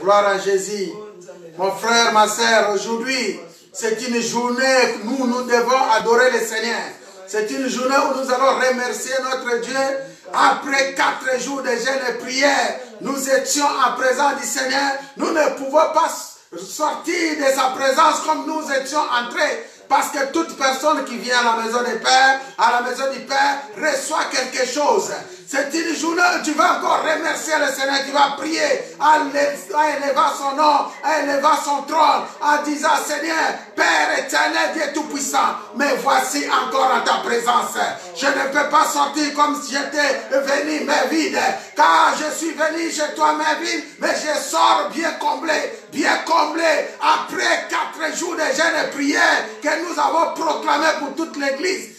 Gloire à Jésus. Mon frère, ma sœur, aujourd'hui, c'est une journée où nous devons adorer le Seigneur. C'est une journée où nous allons remercier notre Dieu. Après 4 jours de jeûne et prière, nous étions en présence du Seigneur. Nous ne pouvons pas sortir de sa présence comme nous étions entrés. Parce que toute personne qui vient à la maison du Père, reçoit quelque chose. C'est une journée où tu vas encore remercier le Seigneur, tu vas prier, à élever son nom, à élever son trône, en disant Seigneur, Père éternel, Dieu tout-puissant, mais voici encore en ta présence. Je ne peux pas sortir comme si j'étais venu mais vide, car je suis venu chez toi mais vide, mais je sors bien comblé, après 4 jours de jeûne et prière que nous avons proclamé pour toute l'église.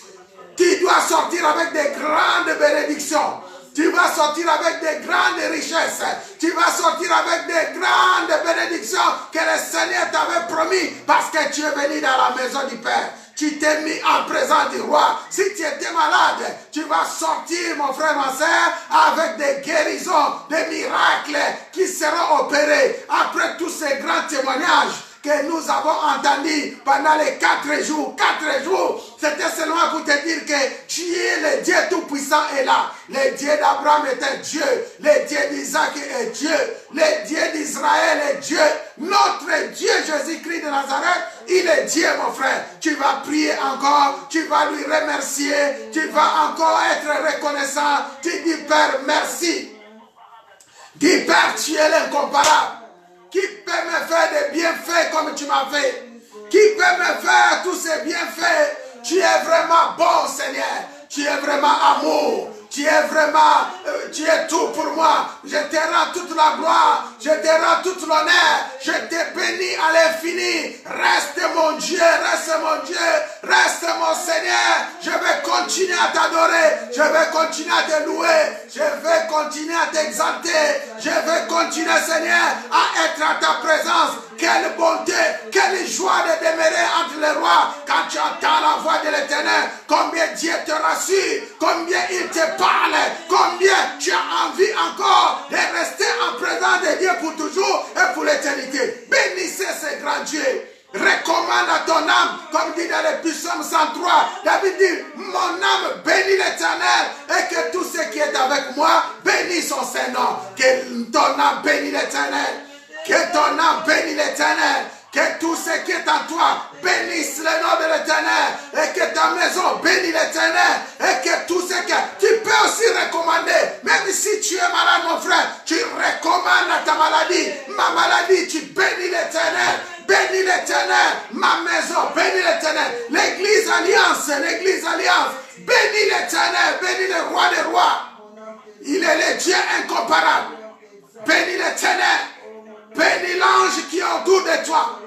Tu dois sortir avec des grandes bénédictions. Tu vas sortir avec des grandes richesses. Tu vas sortir avec des grandes bénédictions que le Seigneur t'avait promis parce que tu es venu dans la maison du Père. Tu t'es mis en présence du roi. Si tu étais malade, tu vas sortir, mon frère, ma soeur, avec des guérisons, des miracles qui seront opérés. Après tous ces grands témoignages que nous avons entendus pendant les 4 jours. 4 jours, c'était seulement pour te dire que tu es le Dieu tout-puissant est là. Le Dieu d'Abraham est un Dieu. Le Dieu d'Isaac est Dieu. Le Dieu d'Israël est Dieu. Notre Dieu Jésus-Christ de Nazareth, il est Dieu, mon frère. Tu vas prier encore, tu vas lui remercier, tu vas encore être reconnaissant. Tu dis, Père, merci. Dis, Père, tu es l'incomparable. Qui peut me faire des bienfaits comme tu m'as fait? Qui peut me faire tous ces bienfaits? Tu es vraiment bon, Seigneur. Tu es vraiment amour. Tu es vraiment, tu es tout pour moi. Je te rends toute la gloire. Je te rends toute l'honneur. Je te bénis à l'infini. Reste mon Dieu, reste mon Dieu, reste mon Seigneur. Je vais continuer à t'adorer. Je vais continuer à te louer. Je vais continuer à t'exalter. Je vais continuer, Seigneur, à être à ta présence. Quelle bonté, quelle joie de demeurer entre les rois quand tu entends la voix de l'Éternel. Combien Dieu te rassure, combien il te parle, combien tu as envie encore de rester en présence de Dieu pour toujours et pour l'éternité. Bénissez ce grand Dieu. Recommande à ton âme, comme dit dans le psaume 103, David dit, mon âme bénit l'Éternel et que tout ce qui est avec moi bénisse son Saint-Nom. Que ton âme bénisse l'Éternel. Que ton âme bénisse l'Éternel. Que tout ce qui est en toi bénisse le nom de l'Éternel. Et que ta maison bénisse l'Éternel. Et que tout ce que tu peux aussi recommander. Même si tu es malade, mon frère, tu recommandes à ta maladie. Ma maladie, tu bénis l'Éternel. Bénis l'Éternel. Ma maison, bénis l'Éternel. L'église Alliance, bénis l'Éternel. Bénis le roi des rois. Il est le Dieu incomparable. Bénis l'Éternel. Bénis l'ange qui est autour de toi.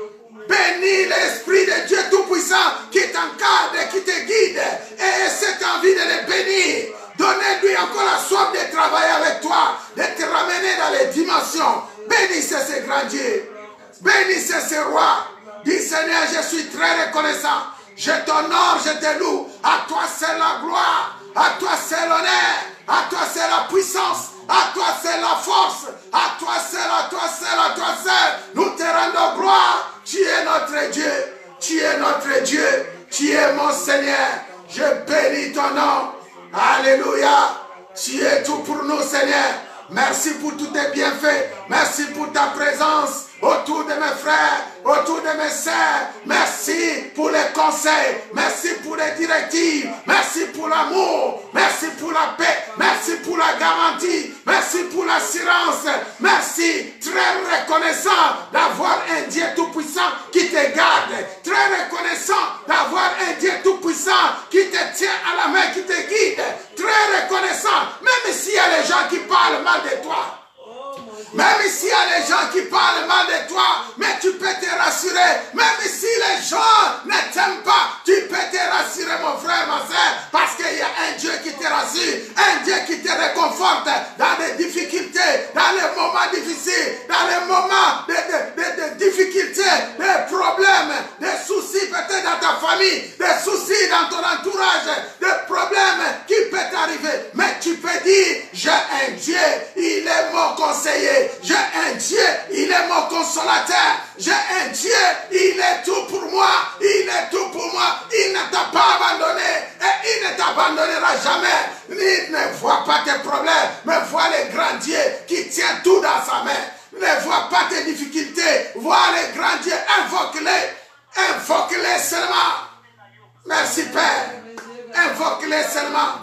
Bénis l'Esprit de Dieu Tout-Puissant qui t'encadre et qui te guide. Et cette envie de le bénir. Donnez-lui encore la soif de travailler avec toi, de te ramener dans les dimensions. Bénissez ce grand Dieu. Bénissez ce roi. Dis Seigneur, je suis très reconnaissant. Je t'honore, je te loue. À toi c'est la gloire. À toi c'est l'honneur. À toi c'est la puissance. À toi c'est la force. À toi seul, à toi seul, à toi seul. Nous te rendons gloire. Tu es notre Dieu. Tu es notre Dieu. Tu es mon Seigneur. Je bénis ton nom. Alléluia. Tu es tout pour nous, Seigneur. Merci pour tous tes bienfaits. Merci pour ta présence autour de mes frères, autour de mes sœurs. Merci pour les conseils. Merci pour les directives. Merci pour l'amour. Merci pour la paix. Merci pour la garantie. Merci pour l'assurance. Merci. Très reconnaissant d'avoir un Dieu tout-puissant qui te garde. Très reconnaissant d'avoir un Dieu tout-puissant qui te tient à la main, qui te guide. Très reconnaissant. Même s'il y a les gens qui parlent mal de toi. Même s'il y a les gens qui parlent mal de toi, mais tu peux te rassurer. Même si les gens ne t'aiment pas, tu peux te rassurer, mon frère, ma soeur, parce qu'il y a un Dieu qui te rassure, un Dieu qui te réconforte dans les difficultés, dans les moments difficiles, dans les moments de difficultés, des problèmes, des soucis peut-être dans ta famille, des soucis dans ton entourage, des problèmes qui peuvent t'arriver. Mais tu peux dire, j'ai un Dieu, il est mon conseiller. J'ai un Dieu, il est mon consolateur. J'ai un Dieu, il est tout pour moi. Il est tout pour moi. Il ne t'a pas abandonné et il ne t'abandonnera jamais. Il ne voit pas tes problèmes, mais voit le grand Dieu qui tient tout dans sa main. Ne vois pas tes difficultés, vois le grand Dieu, invoque-les. Invoque-les seulement. Merci Père. Invoque-les seulement.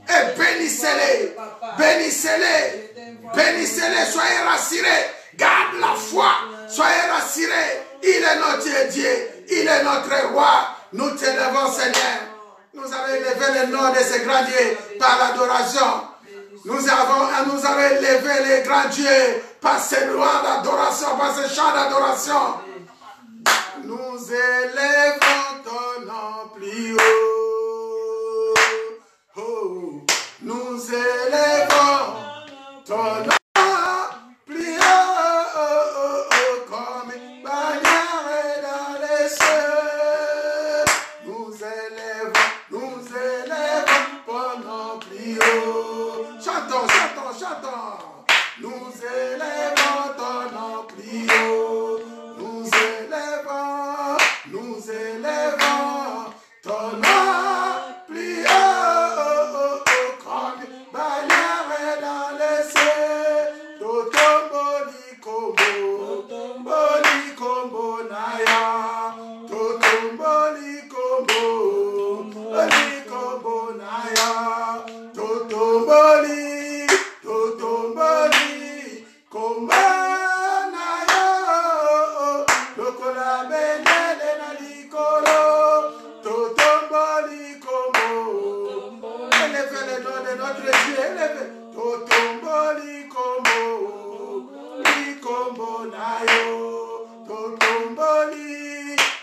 Et bénissez-les. Bénissez-les. Bénissez-les. Soyez rassurés. Garde la foi. Soyez rassurés. Il est notre Dieu. Il est notre roi. Nous t'élevons, Seigneur. Nous avons élevé le nom de ce grand Dieu par l'adoration. Nous avons élevé le grand Dieu par ces louanges d'adoration, par ces chants d'adoration. Nous élevons ton nom plus haut. Oh, nous élevons ton nom plus haut, comme une bannière dans les cieux. Nous élevons ton nom plus haut. Chantons, chantons, chantons. Nous élevons ton nom plus haut. Nous élevons ton nom plus haut, comme une bannière dans les cieux. Totomboli kombo naya. Totomboli kombo naya. Totomboli kombo naya. Lokola bendele na likolo. Totomboli kombo. Élevez le nom de notre Dieu. Élevez. Totomboli kombo nayo.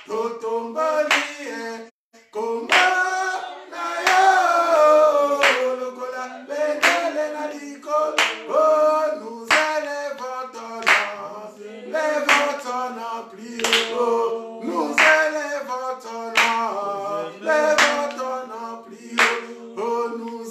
Totomboli kombo nayo. Lokola bendele na likolo. Oh, nous élevons ton nom plus haut. Nous élevons ton nom plus haut. Oh, nous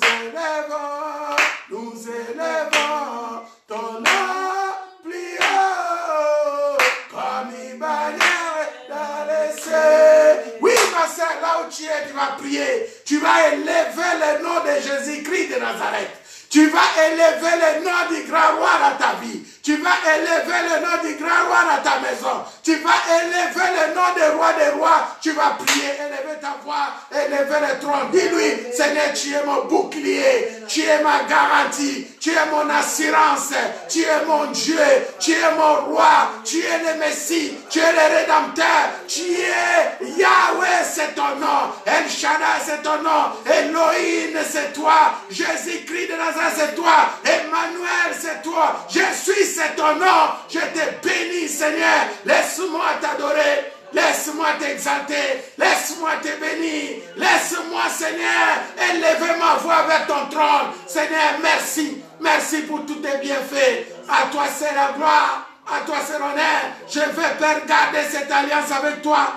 élevons ton nom plus haut. Comme une bannière dans les cieux. Oui, ma soeur, là où tu es, tu vas prier. Tu vas élever le nom de Jésus-Christ de Nazareth. Tu vas élever le nom du grand roi dans ta vie. Tu vas élever le nom du grand roi dans ta maison. Tu vas élever le nom des rois des rois. Tu vas prier, élever ta voix, élever le trône. Dis-lui, Seigneur, tu es mon bouclier, tu es ma garantie, tu es mon assurance, tu es mon Dieu, tu es mon roi, tu es le Messie, tu es le Rédempteur, tu es Yahweh, c'est ton nom. El Shaddai, c'est ton nom. Elohim, c'est toi. Jésus-Christ de Nazareth, c'est toi. Emmanuel, c'est toi. Je suis, c'est ton nom. Je te bénis, Seigneur. Laisse-moi t'adorer. Laisse-moi t'exalter. Laisse-moi te bénir. Laisse-moi, Seigneur, élever ma voix vers ton trône. Seigneur, merci. Merci pour tous tes bienfaits. À toi, c'est la gloire. À toi, c'est l'honneur. Je vais, Père, garder cette alliance avec toi.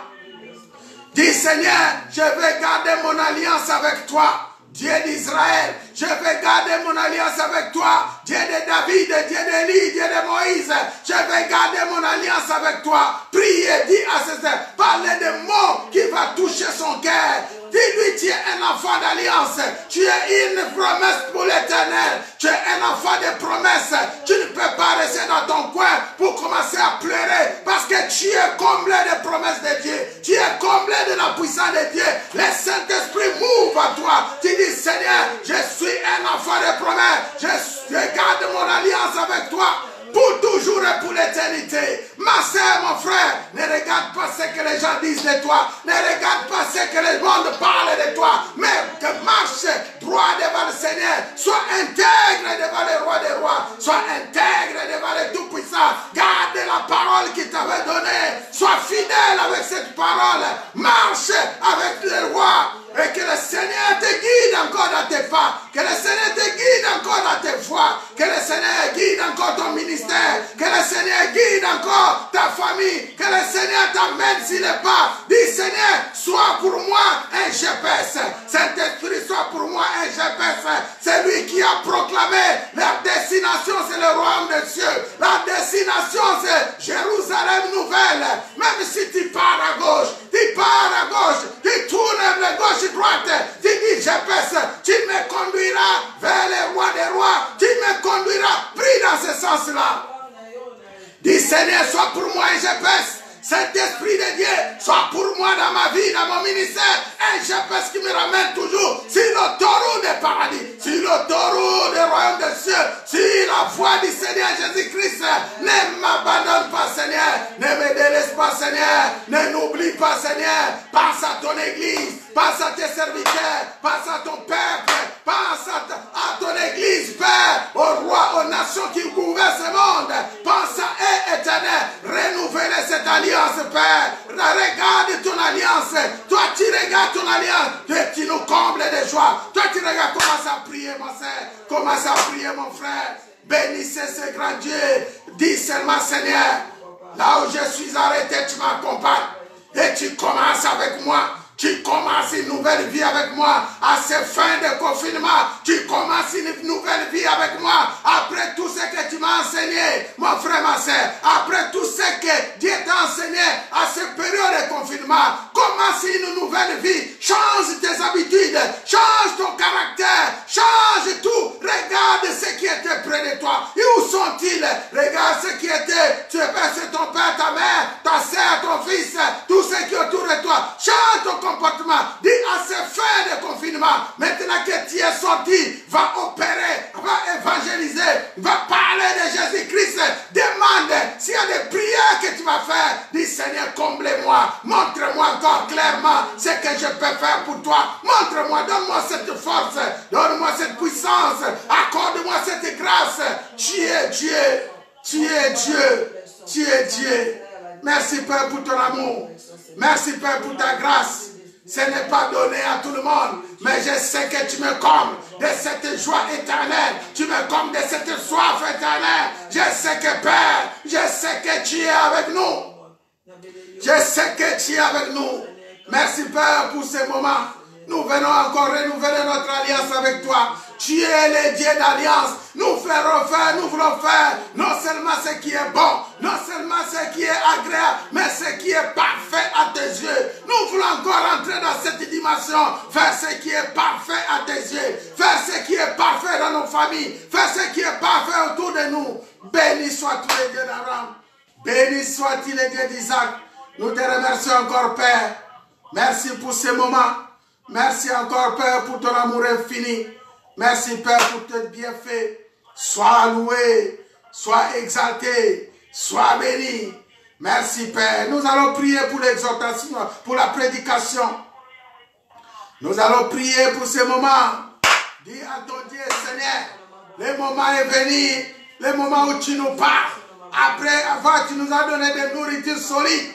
Dis, Seigneur, je vais garder mon alliance avec toi. Dieu d'Israël, je vais garder mon alliance avec toi. Dieu de David, Dieu d'Élie, Dieu de Moïse, je vais garder mon alliance avec toi. Priez, dis à César, parlez des mots qui va toucher son cœur. Dis-lui, tu es un enfant d'alliance. Tu es une promesse pour l'éternel. Tu es un enfant de promesses. Tu ne peux pas rester dans ton coin pour commencer à pleurer parce que tu es comblé de promesses de Dieu. Tu es comblé de la puissance de Dieu. Le Saint-Esprit m'ouvre à toi. Tu dis, Seigneur, je suis un enfant de promesses. Je garde mon alliance avec toi. Pour toujours et pour l'éternité. Ma soeur, mon frère, ne regarde pas ce que les gens disent de toi. Ne regarde pas ce que le monde parle de toi. Mais que marche droit devant le Seigneur. Sois intègre devant le roi des rois. Sois intègre devant le Tout-Puissant. Garde la parole qu'il t'avait donnée. Sois fidèle avec cette parole. Marche avec le roi. Et que le Seigneur te guide encore dans tes pas. Que le Seigneur te guide encore dans tes voies. Que le Seigneur guide encore ton ministère. Que le Seigneur guide guide encore ta famille. Que le Seigneur t'amène sur les pas. Dis Seigneur, sois pour moi un GPS. Saint-Esprit, sois pour moi un GPS. C'est lui qui a proclamé la destination, c'est le royaume des cieux. La destination, c'est Jérusalem nouvelle. Même si tu pars à gauche, tu tournes de gauche et droite, tu dis GPS, tu me conduiras vers les rois des rois, tu me conduiras, prie dans ce sens-là. Dis Seigneur, sois pour moi un GPS. Saint-Esprit de Dieu, sois pour moi dans ma vie, dans mon ministère, un GPS qui me ramène toujours sur l'autoroute des paradis, sur l'autoroute des royaumes des cieux, sur la voie du Seigneur Jésus-Christ. Ne m'abandonne pas, Seigneur, ne me délaisse pas, Seigneur, ne n'oublie pas, Seigneur. Pense à ton église, pense à tes serviteurs, pense à ton peuple, pense à ton église, Père, aux rois, aux nations qui gouvernent ce monde. Pense à eux, éternel, renouveler cette alliance, Père. Regarde ton alliance. Toi, tu regardes ton alliance. Et tu nous combles de joie. Toi, tu regardes, commence à prier, mon Seigneur. Commence à prier, mon frère. Bénissez ce grand Dieu. Dis seulement, Seigneur, là où je suis arrêté, tu m'accompagnes. Et tu commences avec moi. Tu commences une nouvelle vie avec moi. À ces fins de confinement, tu commences une nouvelle vie avec moi. Après tout ce que tu m'as enseigné, mon frère, ma soeur, après tout ce que Dieu t'a enseigné à cette période de confinement, commence une nouvelle vie. Change tes habitudes, change ton caractère, change tout. Regarde ce qui était près de toi. Et où sont-ils? Regarde ce qui était. Tu es c'est ton père, ta mère, ta soeur, ton fils, tout ce qui est autour de toi. Change ton comportement. Dis à ces fins de confinement, maintenant que tu es sorti, va opérer, va évangéliser, va parler de Jésus-Christ. Demande s'il y a des prières que tu vas faire. Dis Seigneur, comble-moi, montre-moi encore clairement ce que je peux faire pour toi. Montre-moi, donne-moi cette force, donne-moi cette puissance, accorde-moi cette grâce. Tu es Dieu, tu es Dieu, tu es Dieu. Merci Père pour ton amour. Merci Père pour ta grâce. Ce n'est pas donné à tout le monde, mais je sais que tu me combles de cette joie éternelle. Tu me combles de cette soif éternelle. Je sais que Père, je sais que tu es avec nous. Je sais que tu es avec nous. Merci Père pour ce moment. Nous venons encore renouveler notre alliance avec toi. Tu es le Dieu d'alliance. Nous ferons faire, nous voulons faire non seulement ce qui est bon, non seulement ce qui est agréable, mais ce qui est parfait à tes yeux. Nous voulons encore entrer dans cette dimension, faire ce qui est parfait à tes yeux, faire ce qui est parfait dans nos familles, faire ce qui est parfait autour de nous. Béni soit-tu le Dieu d'Abraham, béni soit-il le Dieu d'Isaac. Nous te remercions encore, Père. Merci pour ce moment. Merci encore, Père, pour ton amour infini. Merci, Père, pour tes bienfaits. Sois loué, sois exalté, sois béni. Merci, Père. Nous allons prier pour l'exhortation, pour la prédication. Nous allons prier pour ce moment. Dis à ton Dieu, Seigneur, le moment est venu, le moment où tu nous parles. Après avoir, tu nous as donné des nourritures solides.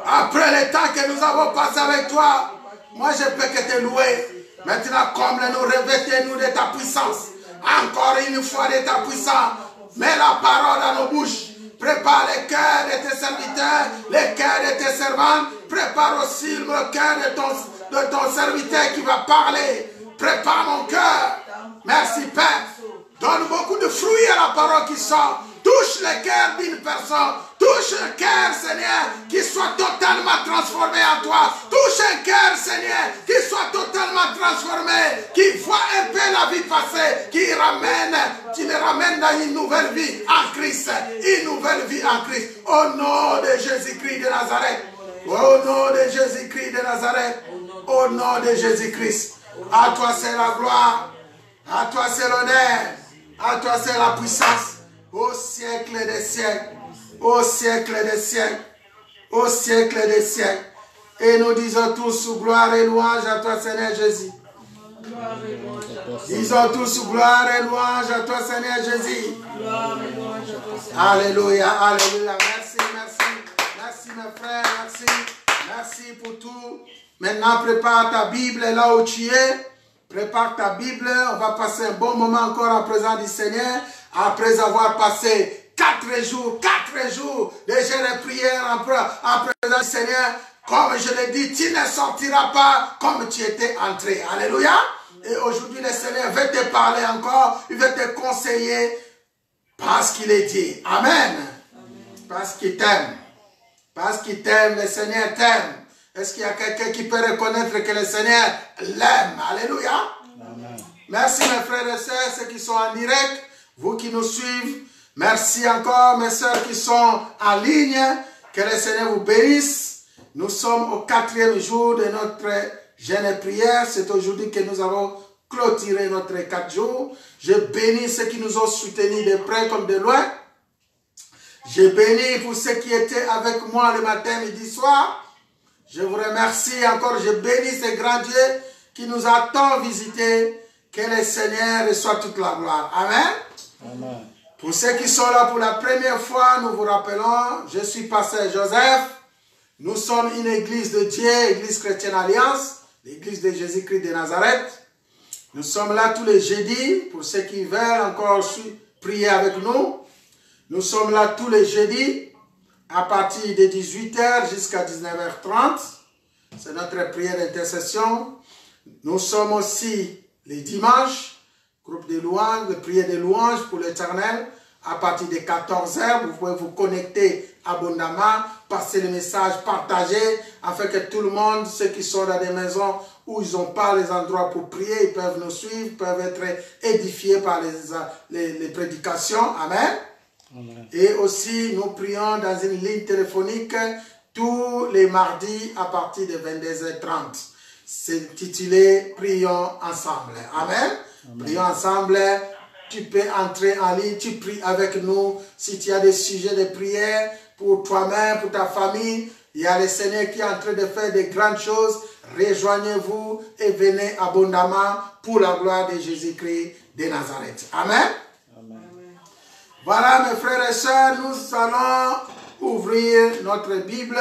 Après le temps que nous avons passé avec toi, moi je peux que te louer. Maintenant, comble-nous, revêtez-nous de ta puissance. Encore une fois de ta puissance. Mets la parole dans nos bouches. Prépare les cœurs de tes serviteurs, les cœurs de tes servantes. Prépare aussi le cœur de ton serviteur qui va parler. Prépare mon cœur. Merci Père. Donne beaucoup de fruits à la parole qui sort. Touche le cœur d'une personne. Touche un cœur, Seigneur, qui soit totalement transformé en toi. Touche un cœur, Seigneur, qui soit totalement transformé, qui voit un peu la vie passée, qui le ramène dans une nouvelle vie en Christ. Une nouvelle vie en Christ. Au nom de Jésus-Christ de Nazareth. Au nom de Jésus-Christ de Nazareth. Au nom de Jésus-Christ. À toi c'est la gloire. À toi c'est l'honneur. À toi c'est la puissance. Au siècle des siècles. Au siècle des siècles. Au siècle des siècles. Et nous disons tous gloire et louange à toi, Seigneur Jésus. Disons tous gloire et louange à toi, Seigneur Jésus. Alléluia, alléluia. Merci, merci. Merci, mes frères, merci. Merci pour tout. Maintenant, prépare ta Bible là où tu es. Prépare ta Bible. On va passer un bon moment encore en présence du Seigneur. Après avoir passé 4 jours de jeûne et prière en présence du Seigneur. Comme je l'ai dit, tu ne sortiras pas comme tu étais entré. Alléluia. Et aujourd'hui, le Seigneur veut te parler encore. Il veut te conseiller parce qu'il est dit. Amen. Parce qu'il t'aime. Parce qu'il t'aime, le Seigneur t'aime. Est-ce qu'il y a quelqu'un qui peut reconnaître que le Seigneur l'aime? Alléluia. Amen. Merci mes frères et sœurs, ceux qui sont en direct, vous qui nous suivez. Merci encore mes sœurs qui sont en ligne. Que le Seigneur vous bénisse. Nous sommes au 4e jour de notre jeûne et prière. C'est aujourd'hui que nous avons clôturé notre 4 jours. Je bénis ceux qui nous ont soutenus de près comme de loin. Je bénis pour ceux qui étaient avec moi le matin, midi, soir. Je vous remercie encore. Je bénis ce grand Dieu qui nous a tant visités. Que le Seigneur reçoit toute la gloire. Amen. Amen. Pour ceux qui sont là pour la première fois, nous vous rappelons, je suis pasteur Joseph. Nous sommes une église de Dieu, église chrétienne alliance, l'église de Jésus-Christ de Nazareth. Nous sommes là tous les jeudis, pour ceux qui veulent encore prier avec nous. Nous sommes là tous les jeudis, à partir de 18 h jusqu'à 19 h 30. C'est notre prière d'intercession. Nous sommes aussi les dimanches, groupe de louanges, de prière de louanges pour l'Éternel. À partir de 14 h, vous pouvez vous connecter abondamment, passer le message, partager, afin que tout le monde, ceux qui sont dans des maisons où ils n'ont pas les endroits pour prier, ils peuvent nous suivre, peuvent être édifiés par les prédications. Amen. Amen. Et aussi, nous prions dans une ligne téléphonique tous les mardis à partir de 22 h 30. C'est intitulé Prions ensemble. Amen. Amen. Prions ensemble. Tu peux entrer en ligne, tu pries avec nous. Si tu as des sujets de prière pour toi-même, pour ta famille, il y a le Seigneur qui est en train de faire de grandes choses. Rejoignez-vous et venez abondamment pour la gloire de Jésus-Christ de Nazareth. Amen. Amen. Voilà mes frères et sœurs, nous allons ouvrir notre Bible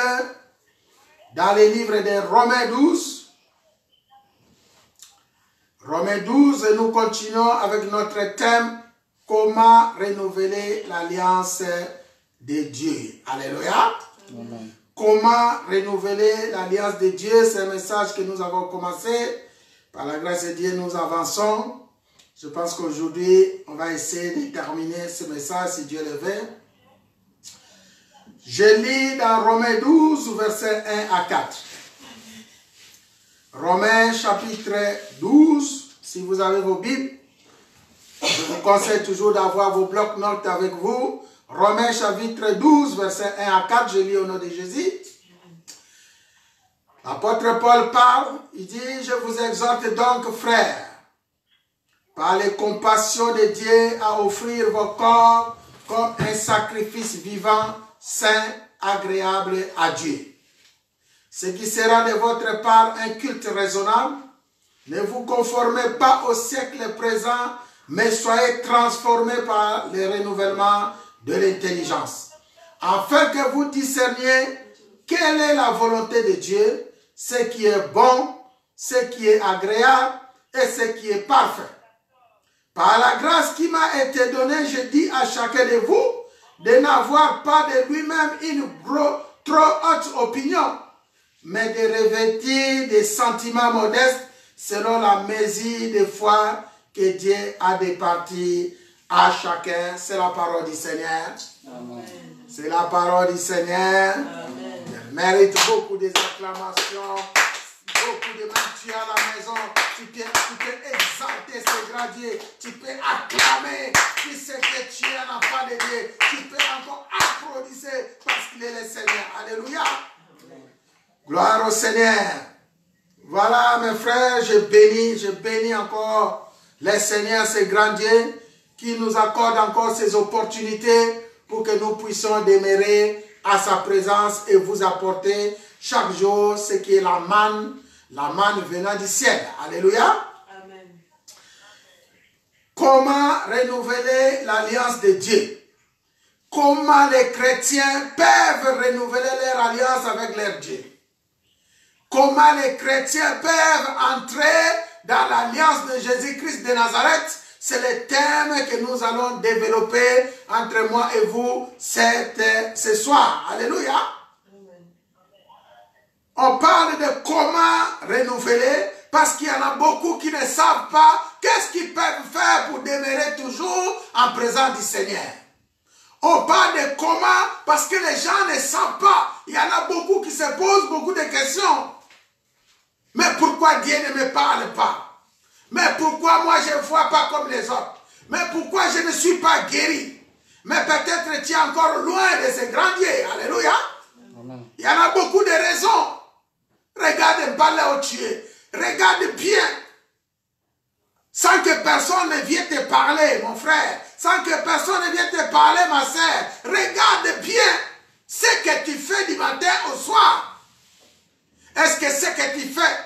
dans les livres de Romains 12. Romains 12, et nous continuons avec notre thème, comment renouveler l'alliance de Dieu. Alléluia. Amen. Comment renouveler l'alliance de Dieu, c'est un message que nous avons commencé. Par la grâce de Dieu, nous avançons. Je pense qu'aujourd'hui, on va essayer de terminer ce message, si Dieu le veut. Je lis dans Romains 12, versets 1 à 4. Romains chapitre 12, si vous avez vos Bibles, je vous conseille toujours d'avoir vos blocs-notes avec vous. Romains chapitre 12, versets 1 à 4, je lis au nom de Jésus. L'apôtre Paul parle, il dit, je vous exhorte donc, frères, par les compassions de Dieu, à offrir vos corps comme un sacrifice vivant, saint, agréable à Dieu. Ce qui sera de votre part un culte raisonnable. Ne vous conformez pas au siècle présent, mais soyez transformés par le renouvellement de l'intelligence, afin que vous discerniez quelle est la volonté de Dieu, ce qui est bon, ce qui est agréable et ce qui est parfait. Par la grâce qui m'a été donnée, je dis à chacun de vous de n'avoir pas de lui-même une trop haute opinion, mais de revêtir des sentiments modestes selon la mesure de foi que Dieu a départie à chacun. C'est la parole du Seigneur. C'est la parole du Seigneur. Amen. Elle mérite beaucoup d'acclamations, beaucoup de mains. Tu es à la maison, tu peux exalter ce grand Dieu, tu peux acclamer. Tu sais que tu es un enfant de Dieu, tu peux encore applaudir parce qu'il est le Seigneur. Alléluia. Gloire au Seigneur. Voilà mes frères, je bénis encore le Seigneur, ce grand Dieu, qui nous accorde encore ces opportunités pour que nous puissions demeurer à sa présence et vous apporter chaque jour ce qui est la manne venant du ciel. Alléluia. Amen. Comment renouveler l'alliance de Dieu? Comment les chrétiens peuvent renouveler leur alliance avec leur Dieu? Comment les chrétiens peuvent entrer dans l'alliance de Jésus-Christ de Nazareth C'est le thème que nous allons développer entre moi et vous ce soir. Alléluia. On parle de comment renouveler, parce qu'il y en a beaucoup qui ne savent pas qu'est-ce qu'ils peuvent faire pour demeurer toujours en présence du Seigneur. On parle de comment, parce que les gens ne savent pas. Il y en a beaucoup qui se posent beaucoup de questions. Mais pourquoi Dieu ne me parle pas? Mais pourquoi moi je ne vois pas comme les autres? Mais pourquoi je ne suis pas guéri? Mais peut-être tu es encore loin de ce grand Dieu. Alléluia. Amen. Il y en a beaucoup de raisons. Regarde pas là où tu es. Regarde bien. Sans que personne ne vienne te parler, mon frère. Sans que personne ne vienne te parler, ma sœur. Regarde bien ce que tu fais du matin au soir. Est-ce que ce que tu fais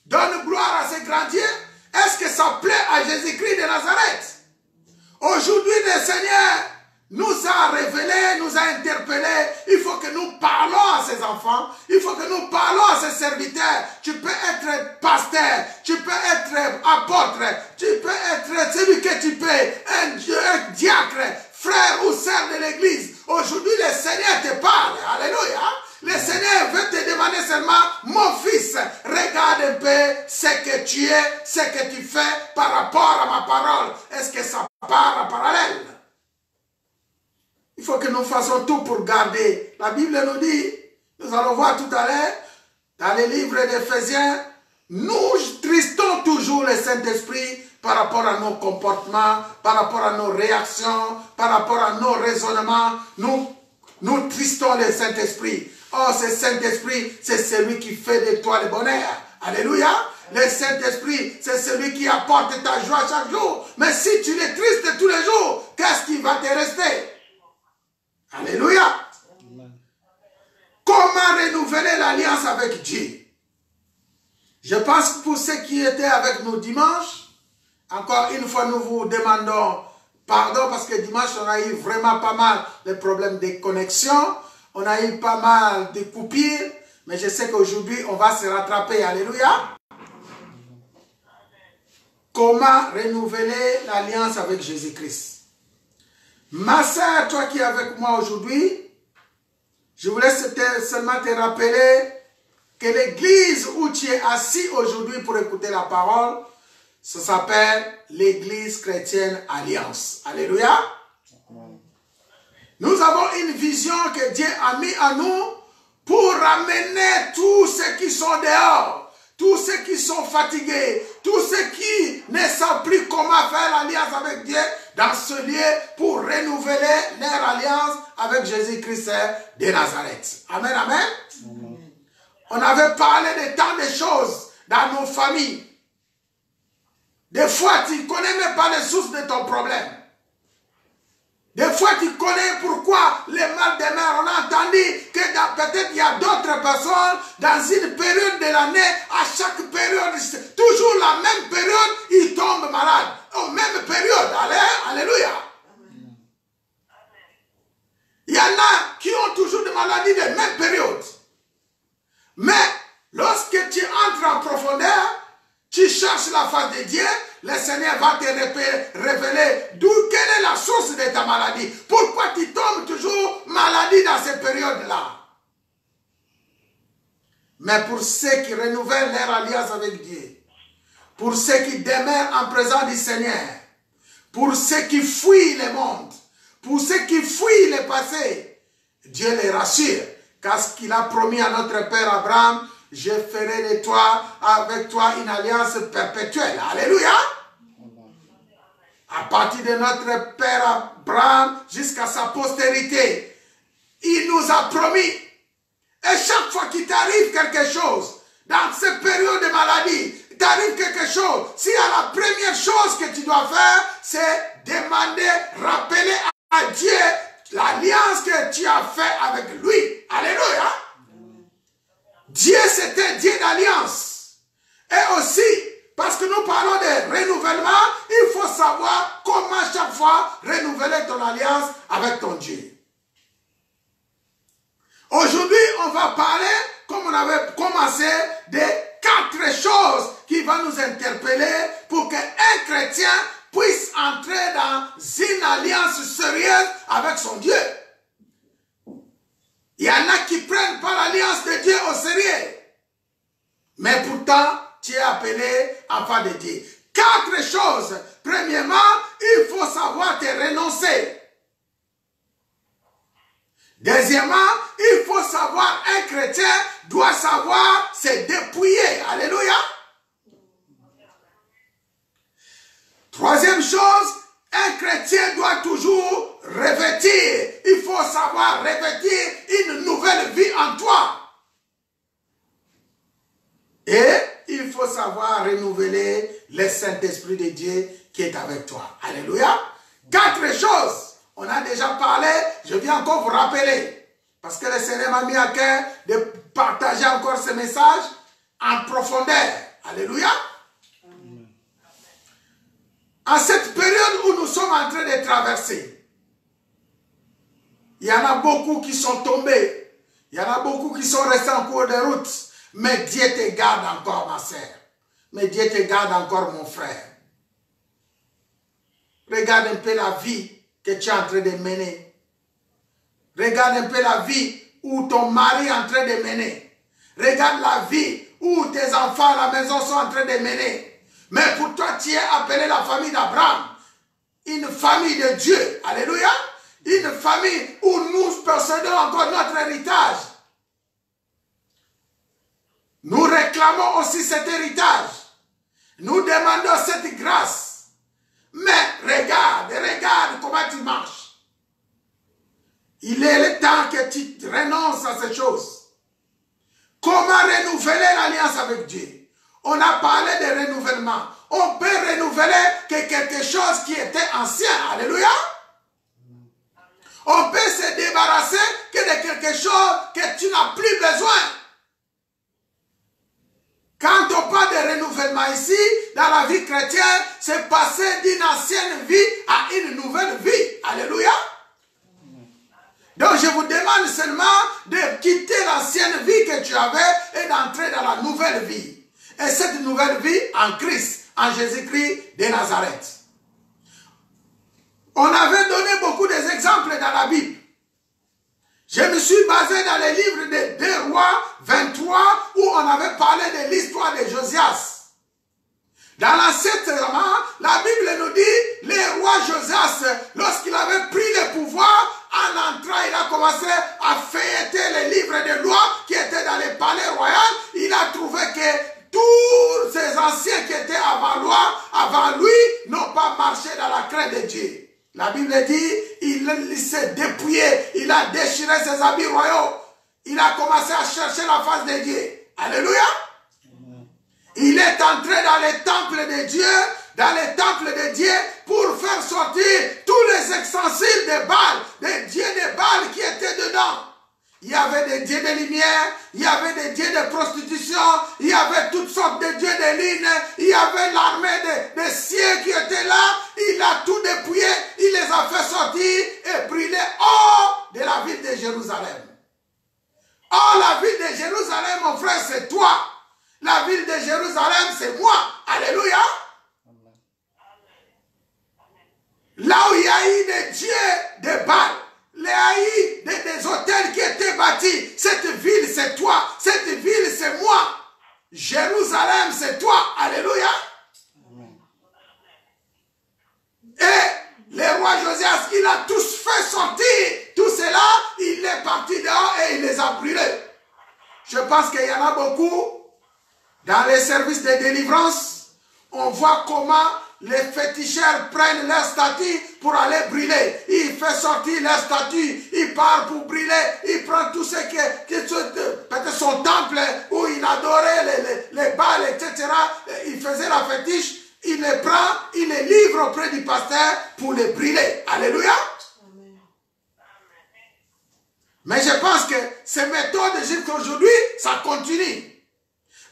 donne gloire à ce grand Dieu? Est-ce que ça plaît à Jésus-Christ de Nazareth? Aujourd'hui, le Seigneur nous a révélé, nous a interpellés. Il faut que nous parlons à ses enfants. Il faut que nous parlons à ses serviteurs. Tu peux être pasteur, tu peux être apôtre, tu peux être celui que tu peux, un diacre, frère ou sœur de l'église. Aujourd'hui, le Seigneur te parle. Alléluia. Le Seigneur veut te demander seulement, mon fils, regarde un peu ce que tu es, ce que tu fais par rapport à ma parole. Est-ce que ça part en parallèle? Il faut que nous fassions tout pour garder. La Bible nous dit, nous allons voir tout à l'heure, dans les livres d'Éphésiens, nous tristons toujours le Saint-Esprit par rapport à nos comportements, par rapport à nos réactions, par rapport à nos raisonnements. Nous tristons le Saint-Esprit. Oh, ce Saint-Esprit, c'est celui qui fait de toi le bonheur. Alléluia. Le Saint-Esprit, c'est celui qui apporte ta joie chaque jour. Mais si tu es triste tous les jours, qu'est-ce qui va te rester? Alléluia. Amen. Comment renouveler l'alliance avec Dieu? Je pense que pour ceux qui étaient avec nous dimanche, encore une fois, nous vous demandons pardon parce que dimanche, on a eu vraiment pas mal de problèmes de connexion. On a eu pas mal de coupures, mais je sais qu'aujourd'hui, on va se rattraper. Alléluia. Comment renouveler l'alliance avec Jésus-Christ? Ma sœur, toi qui es avec moi aujourd'hui, je voulais seulement te rappeler que l'église où tu es assis aujourd'hui pour écouter la parole, ça s'appelle l'église chrétienne Alliance. Alléluia. Nous avons une vision que Dieu a mis à nous pour ramener tous ceux qui sont dehors, tous ceux qui sont fatigués, tous ceux qui ne savent plus comment faire l'alliance avec Dieu dans ce lieu pour renouveler leur alliance avec Jésus-Christ de Nazareth. Amen, amen. Amen. On avait parlé de tant de choses dans nos familles. Des fois, tu ne connais même pas les sources de ton problème. Des fois, tu connais pourquoi les mal demeurent. On a entendu que peut-être il y a d'autres personnes dans une période de l'année, à chaque période, toujours la même période, ils tombent malades. Aux mêmes périodes. Alléluia. Il y en a qui ont toujours des maladies de même période. Mais lorsque tu entres en profondeur, tu cherches la face de Dieu, le Seigneur va te révéler d'où, quelle est la source de ta maladie. Pourquoi tu tombes toujours maladie dans ces périodes-là? Mais pour ceux qui renouvellent leur alliance avec Dieu, pour ceux qui demeurent en présence du Seigneur, pour ceux qui fuient le monde, pour ceux qui fuient le passé, Dieu les rassure, car ce qu'il a promis à notre Père Abraham, je ferai de toi, avec toi, une alliance perpétuelle. Alléluia. À partir de notre Père Abraham jusqu'à sa postérité, il nous a promis. Et chaque fois qu'il t'arrive quelque chose, dans cette période de maladie, il t'arrive quelque chose, si la première chose que tu dois faire, c'est demander, rappeler à Dieu l'alliance que tu as faite avec lui. Alléluia. Dieu, c'est un Dieu d'alliance. Et aussi, parce que nous parlons de renouvellement, il faut savoir comment chaque fois renouveler ton alliance avec ton Dieu. Aujourd'hui, on va parler, comme on avait commencé, de 4 choses qui vont nous interpeller pour qu'un chrétien puisse entrer dans une alliance sérieuse avec son Dieu. Il y en a qui ne prennent pas l'alliance de Dieu au sérieux. Mais pourtant, tu es appelé enfant de Dieu. 4 choses. Premièrement, il faut savoir te renoncer. Deuxièmement, il faut savoir, un chrétien doit savoir se dépouiller. Alléluia. Troisième chose, un chrétien doit toujours revêtir. Il faut savoir revêtir une nouvelle vie en toi. Et il faut savoir renouveler le Saint-Esprit de Dieu qui est avec toi. Alléluia. 4 choses. On a déjà parlé, je viens encore vous rappeler. Parce que le Seigneur m'a mis à cœur de partager encore ce message en profondeur. Alléluia. Amen. En cette période où nous sommes en train de traverser, il y en a beaucoup qui sont tombés. Il y en a beaucoup qui sont restés en cours de route. Mais Dieu te garde encore, ma sœur. Mais Dieu te garde encore, mon frère. Regarde un peu la vie que tu es en train de mener. Regarde un peu la vie où ton mari est en train de mener. Regarde la vie où tes enfants à la maison sont en train de mener. Mais pour toi, tu es appelé la famille d'Abraham. Une famille de Dieu. Alléluia. Une famille où nous possédons encore notre héritage. Nous réclamons aussi cet héritage. Nous demandons cette grâce. Mais regarde comment tu marches. Il est le temps que tu renonces à ces choses. Comment renouveler l'alliance avec Dieu? On a parlé de renouvellement. On peut renouveler que quelque chose qui était ancien. Alléluia. On peut se débarrasser que de quelque chose que tu n'as plus besoin. Quand on parle de renouvellement ici, dans la vie chrétienne, c'est passer d'une ancienne vie à une nouvelle vie. Alléluia. Donc je vous demande seulement de quitter l'ancienne vie que tu avais et d'entrer dans la nouvelle vie. Et cette nouvelle vie en Christ, en Jésus-Christ de Nazareth. On avait donné beaucoup d'exemples dans la Bible. Je me suis basé dans les livres de 2 Rois 23 où on avait parlé de l'histoire de Josias. Dans l'Ancien Testament, la Bible nous dit, le roi Josias, lorsqu'il avait pris le pouvoir, en entrant, il a commencé à feuilleter les livres de loi qui étaient dans les palais royaux. Il a trouvé que tous ces anciens qui étaient avant lui, n'ont pas marché dans la crainte de Dieu. La Bible dit, il s'est dépouillé, il a déchiré ses habits royaux. Il a commencé à chercher la face de Dieu. Alléluia. Il est entré dans les temples de Dieu, pour faire sortir tous les ustensiles de Baal, des dieux de Baal qui étaient dedans. Il y avait des dieux de lumière, il y avait des dieux de prostitution, il y avait toutes sortes de dieux de lune, il y avait l'armée des cieux qui était là. Il a tout dépouillé, il les a fait sortir et brûler hors de la ville de Jérusalem. Or, la ville de Jérusalem, mon frère, c'est toi. La ville de Jérusalem, c'est moi. Alléluia. Là où il y a eu des dieux de Baal, il y a eu des hôtels qui étaient bâtis. Cette ville, c'est toi. Cette ville, c'est moi. Jérusalem, c'est toi. Alléluia. Et le roi Josias, il a tous fait sortir. Tout cela, il est parti dehors et il les a brûlés. Je pense qu'il y en a beaucoup. Dans les services de délivrance, on voit comment les féticheurs prennent leur statue pour aller brûler. Ils font sortir leur statue, ils partent pour brûler, ils prennent tout ce qui peut-être son temple où il adorait les Baals, etc. Il faisait la fétiche, il les prend, il les livre auprès du pasteur pour les brûler. Alléluia. Amen. Mais je pense que ces méthodes jusqu'à aujourd'hui, ça continue.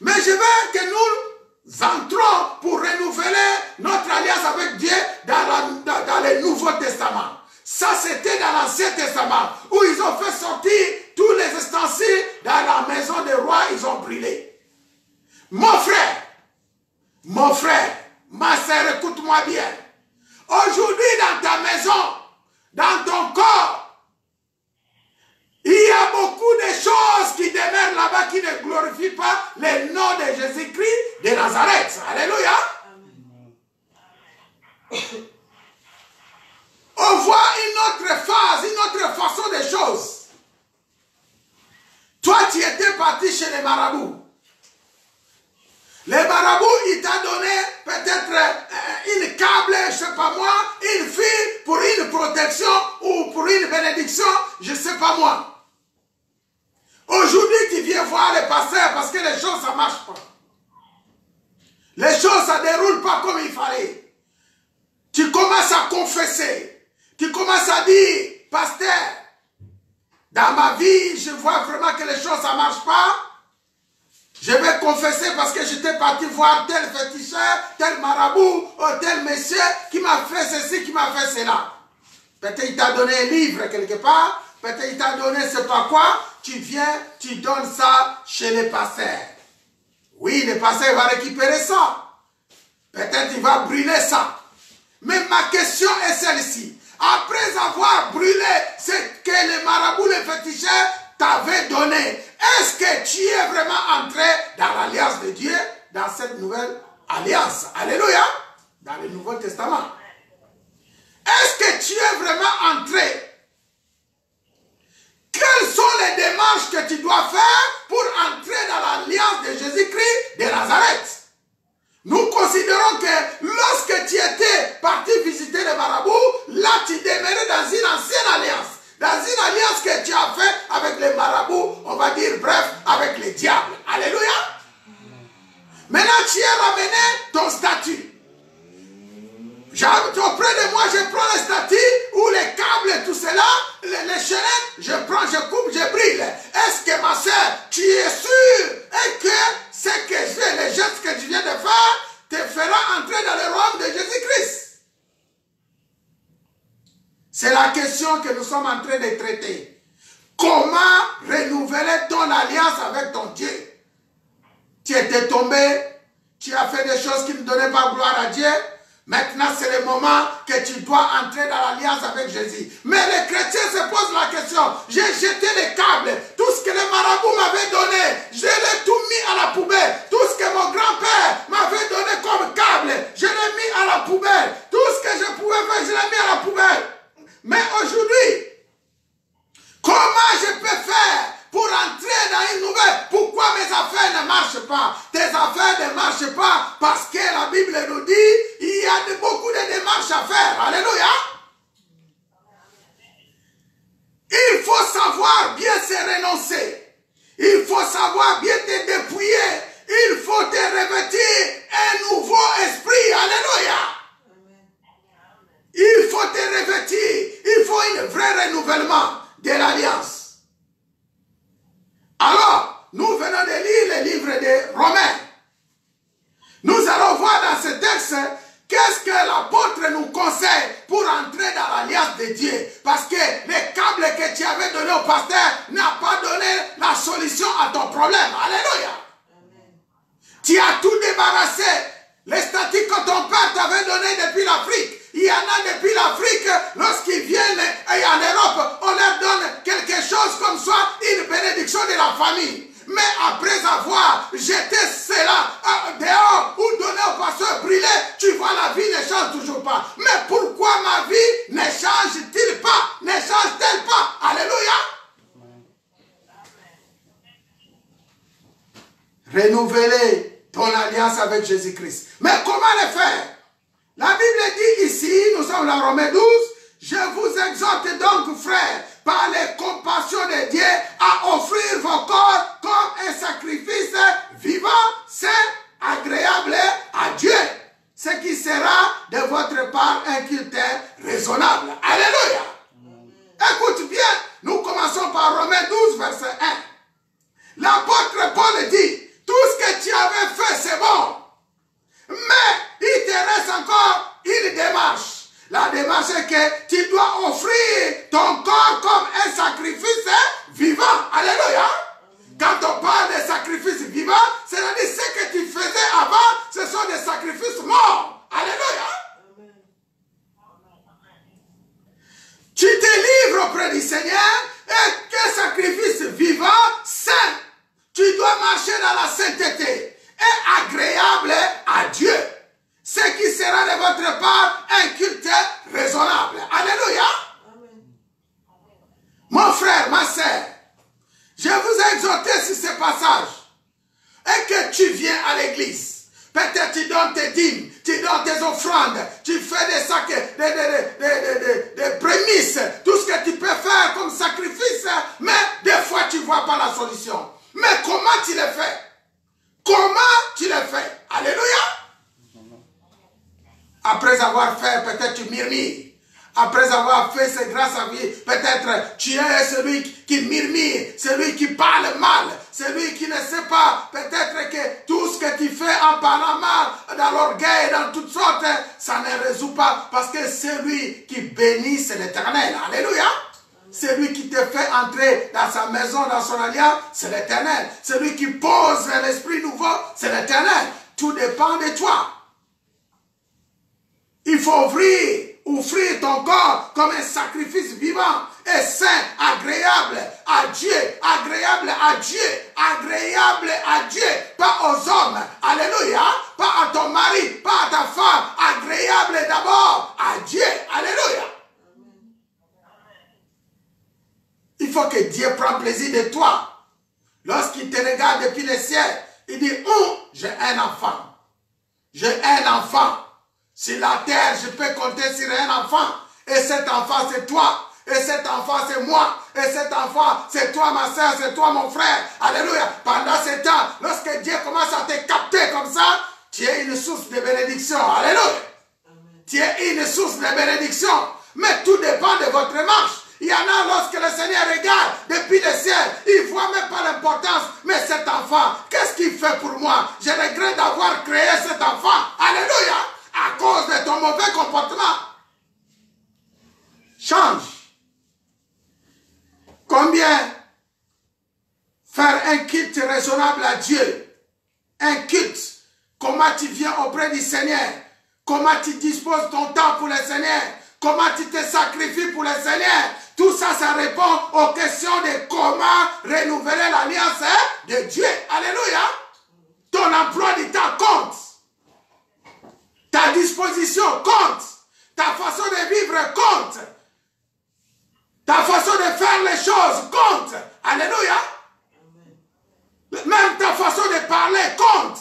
Mais je veux que nous entrons pour renouveler notre alliance avec Dieu dans le Nouveau Testament. Ça, c'était dans l'Ancien Testament, où ils ont fait sortir tous les ustensiles dans la maison des rois, ils ont brûlé. Mon frère, ma soeur, écoute-moi bien. Aujourd'hui, dans ta maison, dans ton corps, il y a beaucoup de choses qui demeurent là-bas qui ne glorifient pas le nom de Jésus-Christ de Nazareth. Alléluia. On voit une autre phase, une autre façon des choses. Toi, tu étais parti chez les marabouts. Les marabouts, il t'a donné peut-être une câble, je ne sais pas moi, une fille pour une protection ou pour une bénédiction, je ne sais pas moi. Aujourd'hui, tu viens voir les pasteurs parce que les choses, ça ne marche pas. Les choses, ça ne déroule pas comme il fallait. Tu commences à confesser. Tu commences à dire, pasteur, dans ma vie, je vois vraiment que les choses, ça ne marche pas. Je vais confesser parce que j'étais parti voir tel féticheur, tel marabout, ou tel monsieur qui m'a fait ceci, qui m'a fait cela. Peut-être il t'a donné un livre quelque part, peut-être il t'a donné je ne sais pas quoi, tu viens, tu donnes ça chez les pasteurs. Oui, le pasteur va récupérer ça. Peut-être il va brûler ça. Mais ma question est celle-ci. Après avoir brûlé ce que les marabouts, les féticheurs t'avaient donné, est-ce que tu es vraiment entré dans l'alliance de Dieu, dans cette nouvelle alliance? Alléluia! Dans le Nouveau Testament. Est-ce que tu es vraiment entré? Quelles sont les démarches que tu dois faire pour entrer dans l'alliance de Jésus-Christ de Nazareth? Nous considérons que lorsque tu étais parti visiter les marabouts, là tu demeurais dans une ancienne alliance. Dans une alliance que tu as fait avec les marabouts, on va dire bref, avec les diables. Alléluia. Maintenant tu es ramené ton statut. Auprès de moi, je prends le statut ou les câbles, tout cela, les chaînettes, je prends, je coupe, je brille. Est-ce que ma soeur, tu es sûr et que ce que je fais, les gestes que je viens de faire, te fera entrer dans le royaume de Jésus-Christ? C'est la question que nous sommes en train de traiter. Comment renouveler ton alliance avec ton Dieu? Tu étais tombé, tu as fait des choses qui ne donnaient pas gloire à Dieu. Maintenant, c'est le moment que tu dois entrer dans l'alliance avec Jésus. Mais les chrétiens se posent la question. J'ai jeté les câbles. Tout ce que les marabouts m'avaient donné, je l'ai tout mis à la poubelle. Tout ce que mon grand-père m'avait donné comme câble, je l'ai mis à la poubelle. Tout ce que je pouvais faire, je l'ai mis à la poubelle. Mais aujourd'hui, comment je peux faire pour entrer dans une nouvelle? Pourquoi mes affaires ne marchent pas? Tes affaires ne marchent pas parce que la Bible nous dit il y a beaucoup de démarches à faire. Alléluia. Il faut savoir bien se renoncer. Il faut savoir bien te dépouiller. Il faut te revêtir un nouveau esprit. Alléluia. Il faut te revêtir. Il faut un vrai renouvellement de l'alliance. Alors, nous venons de lire le livre de Romains. Nous allons voir dans ce texte qu'est-ce que l'apôtre nous conseille pour entrer dans l'alliance de Dieu. Parce que les câbles que tu avais donnés au pasteur n'ont pas donné la solution à ton problème. Alléluia. Amen. Tu as tout débarrassé. Les statuts que ton père t'avait donné depuis l'Afrique. Il y en a depuis l'Afrique, lorsqu'ils viennent en Europe, on leur donne quelque chose comme ça, une bénédiction de la famille. Mais après avoir jeté cela dehors ou donné au pasteur brûlé, tu vois la vie ne change toujours pas. Mais pourquoi ma vie ne change-t-il pas? Ne change-t-elle pas? Alléluia. Renouveler ton alliance avec Jésus-Christ. Mais comment le faire? La Bible dit ici, nous sommes dans Romains 12, je vous exhorte donc, frères, par les compassions de Dieu, à offrir vos corps comme un sacrifice vivant, saint, agréable à Dieu, ce qui sera de votre part un culte raisonnable. Alléluia. Écoute bien, nous commençons par Romains 12, verset 1. L'apôtre Paul dit, tout ce que tu avais fait, c'est bon. Mais il te reste encore une démarche. La démarche est que tu dois offrir ton corps comme un sacrifice vivant. Alléluia. Quand on parle de sacrifice vivant, c'est-à-dire ce que tu faisais avant, ce sont des sacrifices morts. Alléluia. passage et que tu viens à l'église, peut-être tu donnes tes dîmes, tu donnes tes offrandes, tu fais des sacs, des prémices, tout ce que tu peux faire comme sacrifice, mais des fois tu ne vois pas la solution. Mais comment tu le fais? Comment tu le fais? Alléluia! Après avoir fait, peut-être tu murmures. Après avoir fait ces grâces à vie, peut-être tu es celui qui murmure, celui qui parle mal, celui qui ne sait pas, peut-être que tout ce que tu fais en parlant mal, dans l'orgueil, dans toutes sortes, ça ne résout pas, parce que celui qui bénit, c'est l'Éternel. Alléluia! Celui qui te fait entrer dans sa maison, dans son alliance, c'est l'Éternel. Celui qui pose l'esprit nouveau, c'est l'Éternel. Tout dépend de toi. Il faut offrir ton corps comme un sacrifice vivant et saint, agréable à Dieu, agréable à Dieu, agréable à Dieu, pas aux hommes, alléluia, pas à ton mari, pas à ta femme, agréable d'abord à Dieu, alléluia. Il faut que Dieu prenne plaisir de toi. Lorsqu'il te regarde depuis le ciel, il dit, oh, j'ai un enfant, j'ai un enfant. Sur la terre, je peux compter sur un enfant. Et cet enfant, c'est toi. Et cet enfant, c'est moi. Et cet enfant, c'est toi, ma soeur, c'est toi, mon frère. Alléluia. Pendant ce temps, lorsque Dieu commence à te capter comme ça, tu es une source de bénédiction. Alléluia. Amen. Tu es une source de bénédiction. Mais tout dépend de votre marche. Il y en a, lorsque le Seigneur regarde depuis le ciel, il ne voit même pas l'importance. Mais cet enfant, qu'est-ce qu'il fait pour moi? Je regrette d'avoir créé cet enfant. Alléluia. À cause de ton mauvais comportement. Change. Combien faire un culte raisonnable à Dieu? Un culte. Comment tu viens auprès du Seigneur? Comment tu disposes ton temps pour le Seigneur? Comment tu te sacrifies pour le Seigneur? Tout ça, ça répond aux questions de comment renouveler l'alliance de Dieu. Alléluia. Ton emploi du temps compte. Ta disposition compte. Ta façon de vivre compte. Ta façon de faire les choses compte. Alléluia. Même ta façon de parler compte.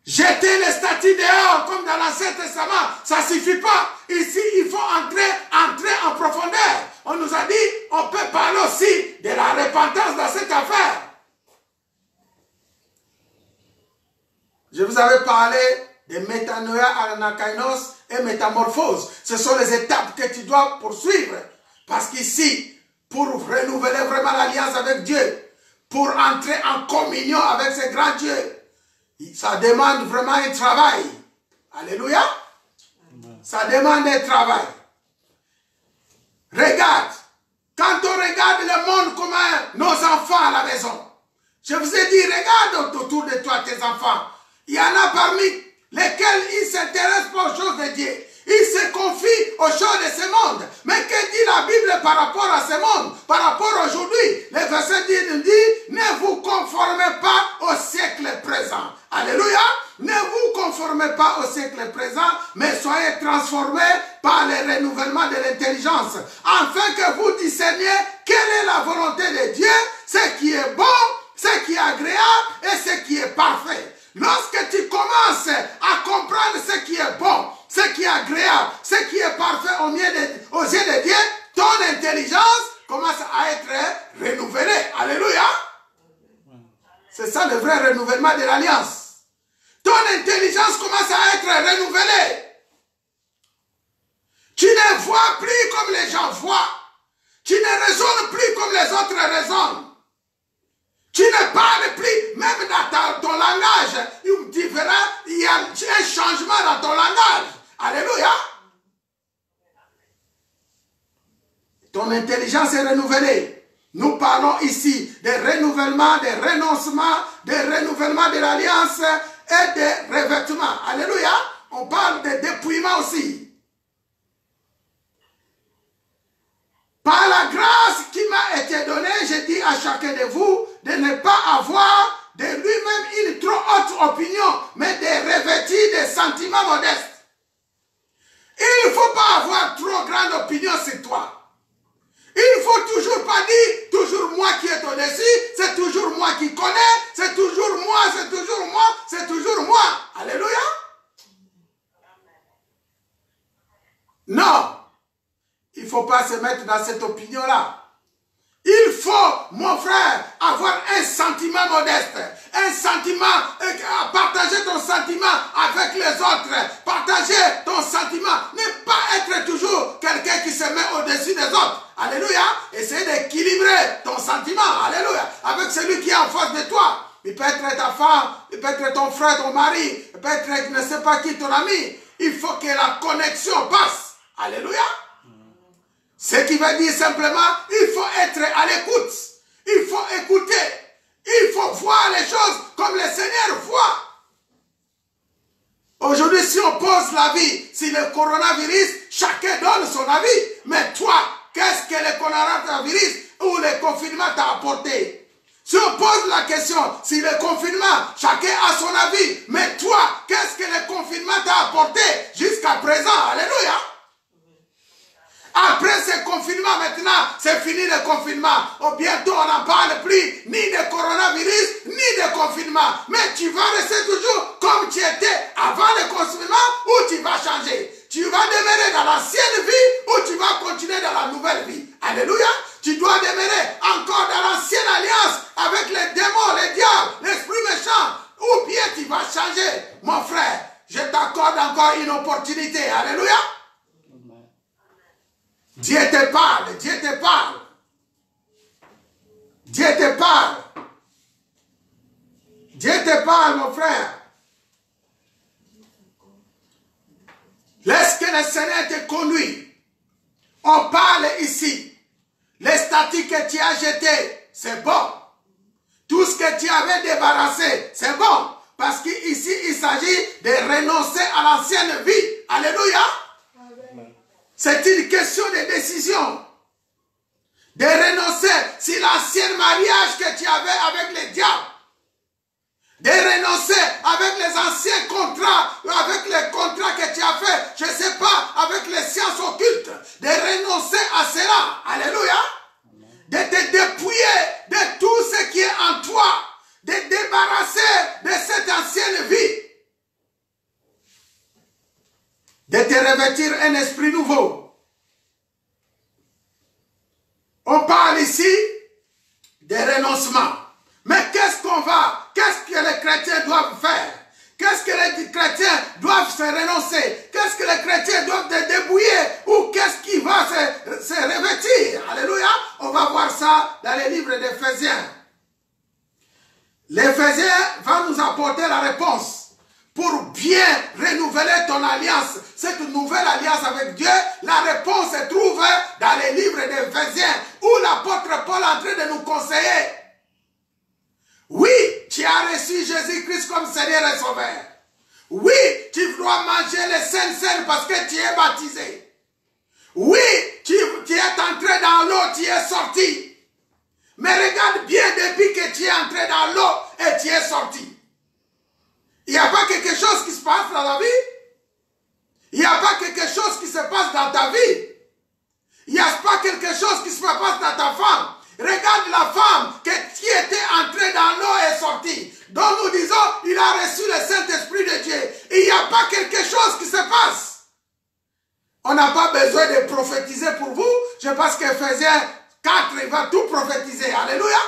Jeter les statues dehors comme dans l'Ancien Testament, ça ne suffit pas. Ici, il faut entrer en profondeur. On nous a dit, on peut parler aussi de la repentance dans cette affaire. Je vous avais parlé de métanoïa, anakainos et métamorphose. Ce sont les étapes que tu dois poursuivre. Parce qu'ici, pour renouveler vraiment l'alliance avec Dieu, pour entrer en communion avec ce grand Dieu, ça demande vraiment un travail. Alléluia. Ça demande un travail. Regarde. Quand on regarde le monde comme nos enfants à la maison, je vous ai dit, regarde autour de toi tes enfants. Il y en a parmi lesquels ils s'intéressent pas aux choses de Dieu. Ils se confient aux choses de ce monde. Mais que dit la Bible par rapport à ce monde? Par rapport à aujourd'hui? Le verset 10 nous dit, ne vous conformez pas au siècle présent. Alléluia. Ne vous conformez pas au siècle présent, mais soyez transformés par le renouvellement de l'intelligence, afin que vous discerniez quelle est la volonté de Dieu, ce qui est bon, ce qui est agréable et ce qui est parfait. Lorsque tu commences à comprendre ce qui est bon, ce qui est agréable, ce qui est parfait aux yeux de Dieu, ton intelligence commence à être renouvelée. Alléluia. C'est ça le vrai renouvellement de l'alliance. Ton intelligence commence à être renouvelée. Tu ne vois plus comme les gens voient. Tu ne raisonnes plus comme les autres raisonnent. Tu ne parles plus, même dans ton langage, tu verras, il y a un changement dans ton langage. Alléluia. Ton intelligence est renouvelée. Nous parlons ici de renouvellement, de renoncement, de renouvellement de l'alliance et de revêtement. Alléluia. On parle de dépouillement aussi. Par la grâce qui m'a été donnée, je dis à chacun de vous de ne pas avoir de lui-même une trop haute opinion, mais de revêtir des sentiments modestes. Il ne faut pas avoir trop grande opinion sur toi. Il ne faut toujours pas dire, toujours moi qui est au-dessus, c'est faut pas se mettre dans cette opinion-là. Il faut, mon frère, avoir un sentiment modeste, un sentiment, partager ton sentiment avec les autres, partager ton sentiment, ne pas être toujours quelqu'un qui se met au-dessus des autres. Alléluia. Essaye d'équilibrer ton sentiment, alléluia, avec celui qui est en face de toi. Il peut être ta femme, il peut être ton frère, ton mari, il peut être je ne sais pas qui, ton ami. Il faut que la connexion passe. Alléluia. Ce qui veut dire simplement, il faut être à l'écoute. Il faut écouter. Il faut voir les choses comme le Seigneur voit. Aujourd'hui, si on pose la vie sur le coronavirus, chacun donne son avis. Mais toi, qu'est-ce que le coronavirus ou le confinement t'a apporté? Si on pose la question sur le confinement, chacun a son avis. Mais toi, qu'est-ce que le confinement t'a apporté jusqu'à présent? Alléluia. Après ce confinement, maintenant, c'est fini le confinement. Oh, bientôt, on n'en parle plus ni de coronavirus, ni de confinement. Mais tu vas rester toujours comme tu étais avant le confinement ou tu vas changer. Tu vas demeurer dans l'ancienne vie ou tu vas continuer dans la nouvelle vie. Alléluia. Tu dois demeurer encore dans l'ancienne alliance avec les démons, les diables, l'esprit méchant. Ou bien tu vas changer. Mon frère, je t'accorde encore une opportunité. Alléluia. Dieu te parle, Dieu te parle. Dieu te parle. Dieu te parle, mon frère. Laisse que le Seigneur te conduise. On parle ici. Les statues que tu as jetées, c'est bon. Tout ce que tu avais débarrassé, c'est bon. Parce qu'ici, il s'agit de renoncer à l'ancienne vie. Alléluia. C'est une question de décision. De renoncer sur l'ancien mariage que tu avais avec les diables. De renoncer avec les anciens contrats, avec les contrats que tu as fait, je ne sais pas, avec les sciences occultes. De renoncer à cela. Alléluia. De te dépouiller de tout ce qui est en toi. De te débarrasser de cette ancienne vie. De te revêtir un esprit nouveau. On parle ici de renoncement. Mais qu'est-ce que les chrétiens doivent faire? Qu'est-ce que les chrétiens doivent se renoncer? Qu'est-ce que les chrétiens doivent se débrouiller? Ou qu'est-ce qui va se revêtir? Alléluia. On va voir ça dans les livres d'Éphésiens. L'Éphésiens va nous apporter la réponse. Pour bien renouveler ton alliance, cette nouvelle alliance avec Dieu, la réponse se trouve dans les livres d'Éphésiens où l'apôtre Paul est en train de nous conseiller. Oui, tu as reçu Jésus-Christ comme Seigneur et Sauveur. Oui, tu dois manger les saints parce que tu es baptisé. Oui, tu es entré dans l'eau, tu es sorti. Mais regarde bien depuis que tu es entré dans l'eau et tu es sorti. Il n'y a pas quelque chose qui se passe dans la vie. Il n'y a pas quelque chose qui se passe dans ta vie. Il n'y a pas quelque chose qui se passe dans ta femme. Regarde la femme qui était entrée dans l'eau et sortie. Donc nous disons, il a reçu le Saint-Esprit de Dieu. Il n'y a pas quelque chose qui se passe. On n'a pas besoin de prophétiser pour vous. Je pense qu'Éphésiens 4, il va tout prophétiser. Alléluia.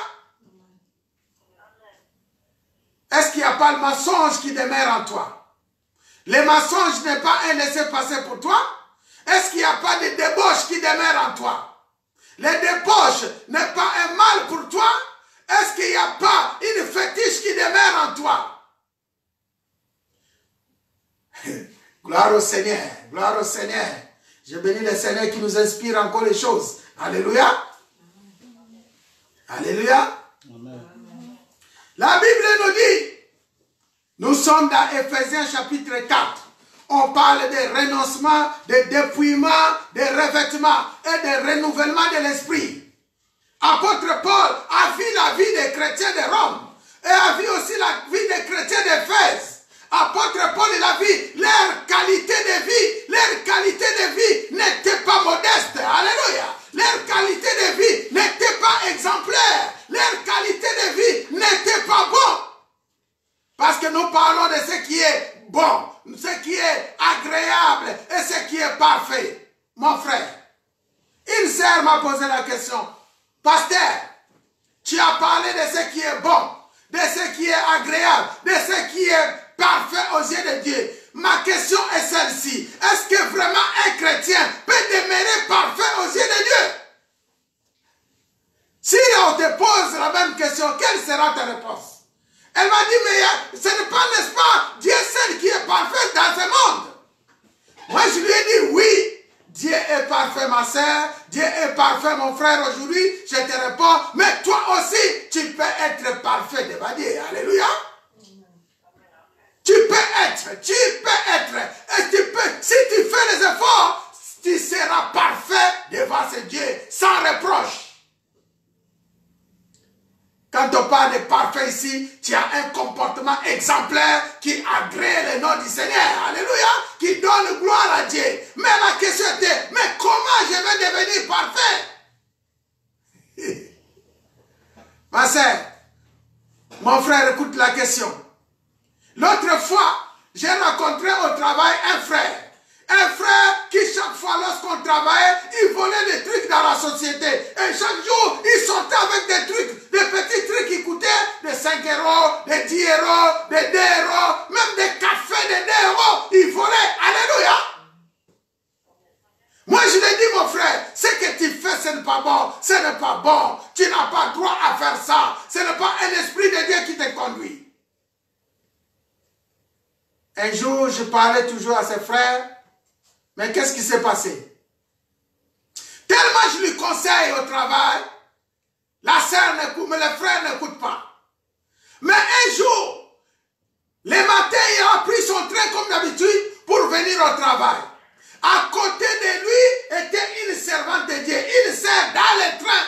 Est-ce qu'il n'y a pas le mensonge qui demeure en toi? Le mensonge n'est pas un laisser-passer pour toi? Est-ce qu'il n'y a pas de débauche qui demeure en toi? Le débauche n'est pas un mal pour toi? Est-ce qu'il n'y a pas une fétiche qui demeure en toi? Gloire au Seigneur, gloire au Seigneur. Je bénis le Seigneur qui nous inspire encore les choses. Alléluia. Alléluia. Amen. La Bible nous dit, nous sommes dans Éphésiens chapitre 4. On parle de renoncement, de dépouillement, de revêtement et de renouvellement de l'esprit. Apôtre Paul a vu la vie des chrétiens de Rome et a vu aussi la vie des chrétiens d'Éphèse. Apôtre Paul, il a vu leur qualité de vie. Leur qualité de vie n'était pas modeste. Alléluia. Leur qualité de vie n'était pas exemplaire. Leur qualité de vie n'était pas bon. Parce que nous parlons de ce qui est bon, ce qui est agréable et ce qui est parfait. Mon frère, poser la question. Pasteur, tu as parlé de ce qui est bon, de ce qui est agréable, de ce qui est parfait aux yeux de Dieu. Ma question est celle-ci. Est-ce que vraiment un chrétien peut demeurer parfait aux yeux de Dieu? Si on te pose la même question, quelle sera ta réponse? Elle m'a dit, mais ce n'est pas, n'est-ce pas, Dieu seul qui est parfait dans ce monde. Moi, je lui ai dit, oui, Dieu est parfait, ma soeur, Dieu est parfait, mon frère, aujourd'hui. Je te réponds, mais toi aussi, tu peux être parfait devant Dieu. Alléluia. Tu peux être. Et si tu fais les efforts, tu seras parfait devant ce Dieu, sans reproche. Quand on parle de parfait ici, tu as un comportement exemplaire qui agrée le nom du Seigneur. Alléluia. Qui donne gloire à Dieu. Mais la question était, mais comment je vais devenir parfait? Ma sœur, mon frère, écoute la question. L'autre fois, j'ai rencontré au travail un frère. Un frère qui chaque fois lorsqu'on travaillait, il volait des trucs dans la société. Et chaque jour, il sortait avec des trucs, des petits trucs qui coûtaient de 5 euros, de 10 euros, de 2 euros, même des cafés de 2 euros. Il volait. Alléluia. Moi, je lui ai dit, mon frère, ce que tu fais, ce n'est pas bon. Ce n'est pas bon. Tu n'as pas droit à faire ça. Ce n'est pas un esprit de Dieu qui te conduit. Un jour, je parlais toujours à ses frères. Mais qu'est-ce qui s'est passé? Tellement je lui conseille au travail, la sœur n'écoute, mais le frère n'écoute pas. Mais un jour, le matin, il a pris son train comme d'habitude pour venir au travail. À côté de lui était une servante de Dieu, une sœur dans le train.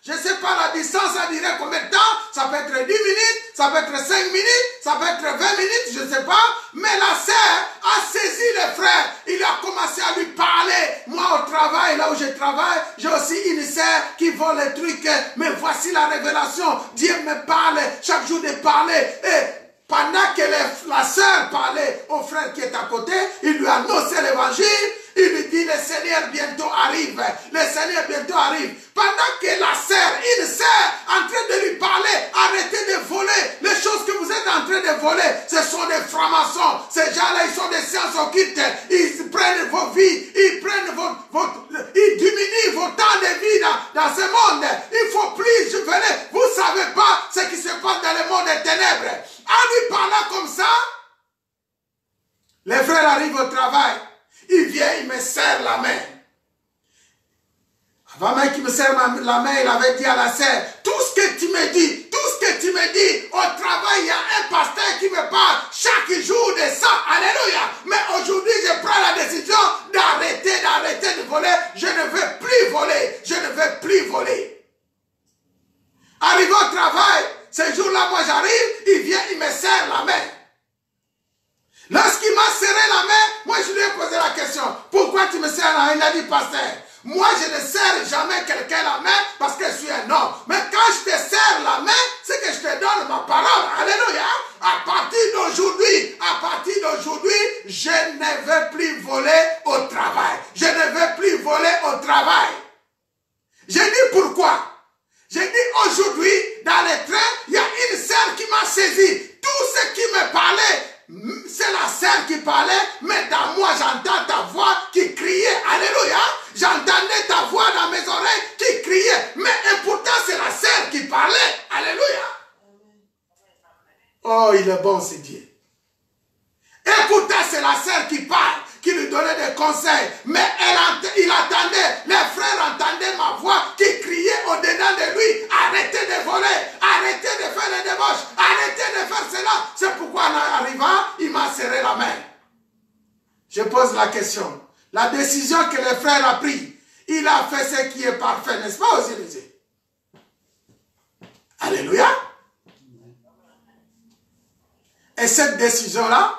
Je ne sais pas la distance, ça dirait combien de temps. Ça peut être 10 minutes, ça peut être 5 minutes, ça peut être 20 minutes, je ne sais pas. Mais la sœur a saisi le frère. Il a commencé à lui parler. Moi, au travail, là où je travaille, j'ai aussi une sœur qui vole les trucs. Mais voici la révélation. Dieu me parle chaque jour de parler. Et pendant que la sœur parlait au frère qui est à côté, il lui a annoncé l'évangile. Il lui dit, le Seigneur bientôt arrive. Le Seigneur bientôt arrive. Pendant que la sœur, une sœur, en train de lui parler, arrêtez de voler. Les choses que vous êtes en train de voler, ce sont des francs-maçons. Ces gens-là, ils sont des sciences occultes. Ils prennent vos vies. Ils prennent ils diminuent vos temps de vie dans ce monde. Il faut plus, vous ne savez pas ce qui se passe dans le monde des ténèbres. En lui parlant comme ça, les frères arrivent au travail. Il vient, il me serre la main. Avant même qu'il me serre la main, il avait dit à la sœur, tout ce que tu me dis, au travail, il y a un pasteur qui me parle chaque jour de ça. Alléluia. Mais aujourd'hui, je prends la décision d'arrêter de voler. Je ne veux plus voler. Arrivé au travail, ce jour-là, moi j'arrive, il vient, il me serre la main. Lorsqu'il m'a serré la main, moi je lui ai posé la question, pourquoi tu me serres la main? Il a dit, pasteur, moi je ne serre jamais quelqu'un la main parce que je suis un homme. Mais quand je te serre la main, c'est que je te donne ma parole. Alléluia. À partir d'aujourd'hui, je ne veux plus voler au travail. Je ne veux plus voler au travail. J'ai dit pourquoi? J'ai dit aujourd'hui, dans le train, il y a une sœur qui m'a saisi. Tout ce qui me parlait, c'est la sœur qui parlait, mais dans moi, j'entends ta voix qui criait. Alléluia. J'entendais ta voix dans mes oreilles qui criait. Mais et pourtant, c'est la sœur qui parlait. Alléluia. Oh, il est bon, c'est Dieu. Et pourtant, c'est la sœur qui parle, qui lui donnait des conseils. Mais il attendait, les frères entendaient ma voix qui criait au-dedans de lui. Arrêtez de voler, arrêtez de faire les débauches, arrêtez de faire cela. C'est pourquoi en arrivant, il m'a serré la main. Je pose la question. La décision que le frère a prise, il a fait ce qui est parfait, n'est-ce pas aux yeux de Dieu? Alléluia. Et cette décision-là,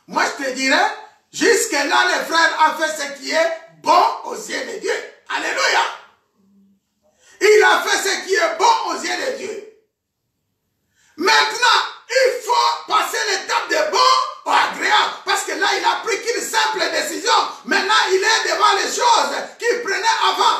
moi je te dirais, jusque-là, le frère a fait ce qui est bon aux yeux de Dieu. Alléluia. Il a fait ce qui est bon aux yeux de Dieu. Maintenant, il faut passer l'étape de bon au agréable. Parce que là, il a pris qu'une simple décision. Maintenant, il est devant les choses qu'il prenait avant.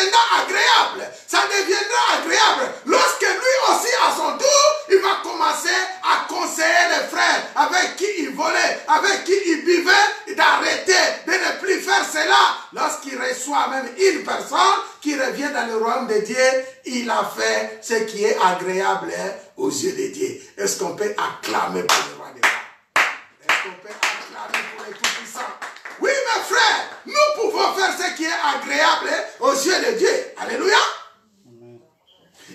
deviendra agréable. Ça deviendra agréable. Lorsque lui aussi, à son tour, il va commencer à conseiller les frères avec qui il volait, avec qui il buvait, d'arrêter, de ne plus faire cela. Lorsqu'il reçoit même une personne qui revient dans le royaume de Dieu, il a fait ce qui est agréable aux yeux de Dieu. Est-ce qu'on peut acclamer pour le roi des rois? Est-ce qu'on peut acclamer pour les tout-puissants? Oui, mes frères, nous pouvons faire ce qui est agréable aux yeux de Dieu. Alléluia.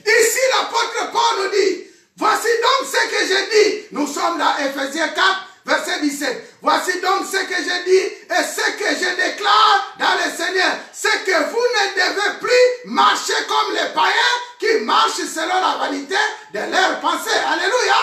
Ici, l'apôtre Paul nous dit, voici donc ce que je dis. Nous sommes dans Ephésiens 4, verset 17. Voici donc ce que je dis et ce que je déclare dans le Seigneur. C'est que vous ne devez plus marcher comme les païens qui marchent selon la vanité de leurs pensées. Alléluia.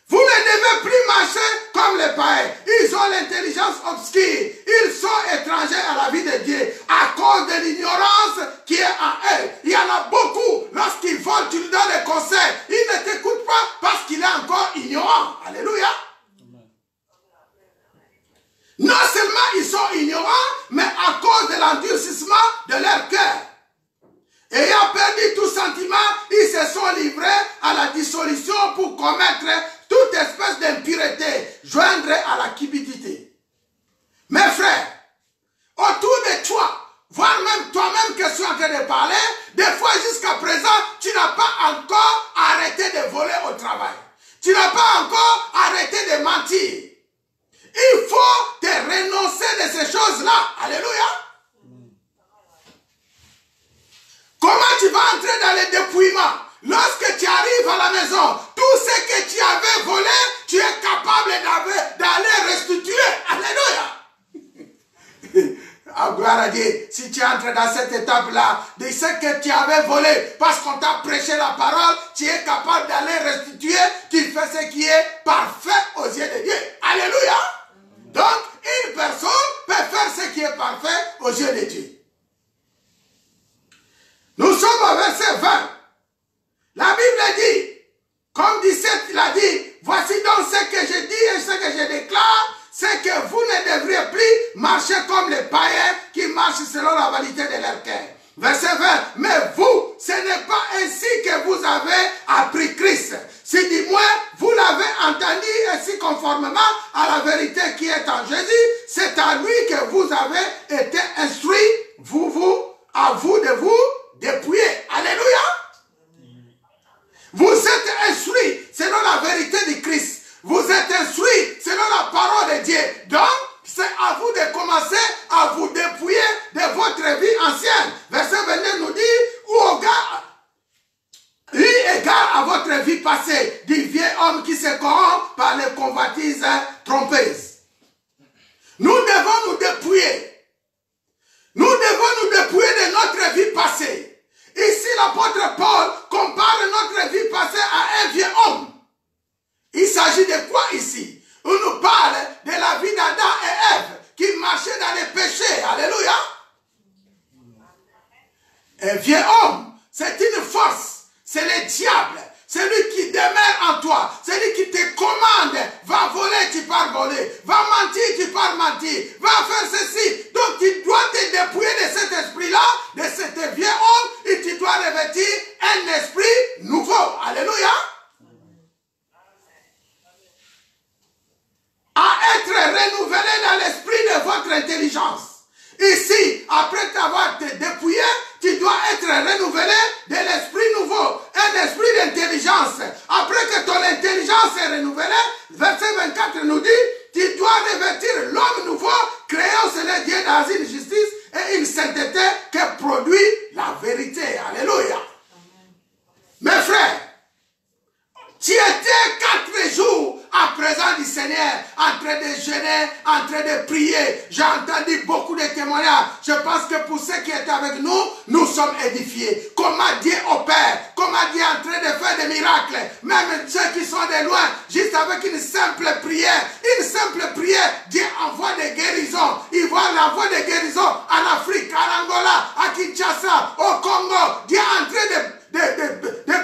Vous ne devez plus marcher comme les païens. Ils ont l'intelligence obscure. Ils sont étrangers à la vie de Dieu à cause de l'ignorance qui est en eux. Il y en a beaucoup. Lorsqu'ils volent, tu lui donnes des conseils. Ils ne t'écoutent pas parce qu'il est encore ignorant. Alléluia. Non seulement ils sont ignorants, mais à cause de l'endurcissement de leur cœur. Ayant perdu tout sentiment, ils se sont livrés à la dissolution pour commettre toute espèce d'impureté, joindre à la cupidité. Mes frères, autour de toi, voire même toi-même que je suis en train de parler, des fois jusqu'à présent, tu n'as pas encore arrêté de voler au travail. Tu n'as pas encore arrêté de mentir. Il faut te renoncer de ces choses-là. Alléluia. Comment tu vas entrer dans le dépouillement? Lorsque tu arrives à la maison, tout ce que tu avais volé, tu es capable d'aller restituer. Alléluia. Ah, gloire à Dieu. Si tu entres dans cette étape-là, de ce que tu avais volé, parce qu'on t'a prêché la parole, tu es capable d'aller restituer, tu fais ce qui est parfait aux yeux de Dieu. Alléluia. Donc, une personne peut faire ce qui est parfait aux yeux de Dieu. Nous sommes au verset 20. La Bible dit, comme 17, il a dit, voici donc ce que je dis et ce que je déclare, c'est que vous ne devriez plus marcher comme les païens qui marchent selon la vanité de leur cœur. Verset 20, mais vous, ce n'est pas ainsi que vous avez appris Christ. Si du moins vous l'avez entendu ainsi conformément à la vérité qui est en Jésus, c'est à lui que vous avez été instruits, à vous de vous dépouiller. Alléluia. Vous êtes instruits selon la vérité de Christ. Vous êtes instruits selon la parole de Dieu. Donc, c'est à vous de commencer à vous dépouiller de votre vie ancienne. Verset 22 nous dit, eu égard à votre vie passée, du vieil homme qui se corrompt par les convoitises trompeuses. Nous devons nous dépouiller. Nous devons nous dépouiller de notre vie passée. Ici, l'apôtre Paul compare notre vie passée à un vieux homme. Il s'agit de quoi ici? On nous parle de la vie d'Adam et Ève qui marchaient dans les péchés. Alléluia. Un vieux homme, c'est une force. C'est le diable. C'est lui qui demeure en toi. C'est lui qui te commande. Va voler, tu pars voler. Va mentir, tu pars mentir. Va faire ceci. Donc tu dois te dépouiller de cet esprit-là, de cet vieux homme, et tu dois revêtir un esprit nouveau. Alléluia. À être renouvelé dans l'esprit de votre intelligence. Ici, après t'avoir dépouillé, tu dois être renouvelé de l'esprit nouveau, un esprit d'intelligence. Après que ton intelligence est renouvelée, verset 24 nous dit, tu dois revêtir l'homme nouveau, créant selon Dieu dans une justice et une sainteté que produit la vérité. Alléluia. Mes frères, tu étais 4 jours à présent du Seigneur, en train de jeûner, en train de prier. J'ai entendu beaucoup de témoignages. Je pense que pour ceux qui étaient avec nous, nous sommes édifiés. Comment Dieu opère, comment Dieu est en train de faire des miracles. Même ceux qui sont de loin, juste avec une simple prière, Dieu envoie des guérisons. Il voit l'envoi des guérisons en Afrique, en Angola, à Kinshasa, au Congo. Dieu est en train de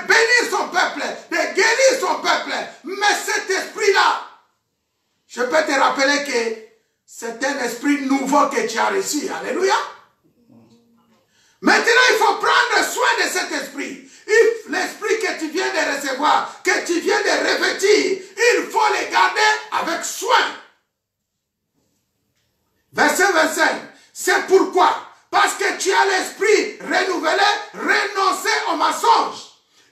bénir son peuple, de guérir son peuple. Mais cet esprit-là, je peux te rappeler que c'est un esprit nouveau que tu as reçu. Alléluia. Maintenant, il faut prendre soin de cet esprit. L'esprit que tu viens de recevoir, que tu viens de revêtir, il faut le garder avec soin. Verset 25. C'est pourquoi, parce que tu as l'esprit renouvelé, renoncer au mensonge.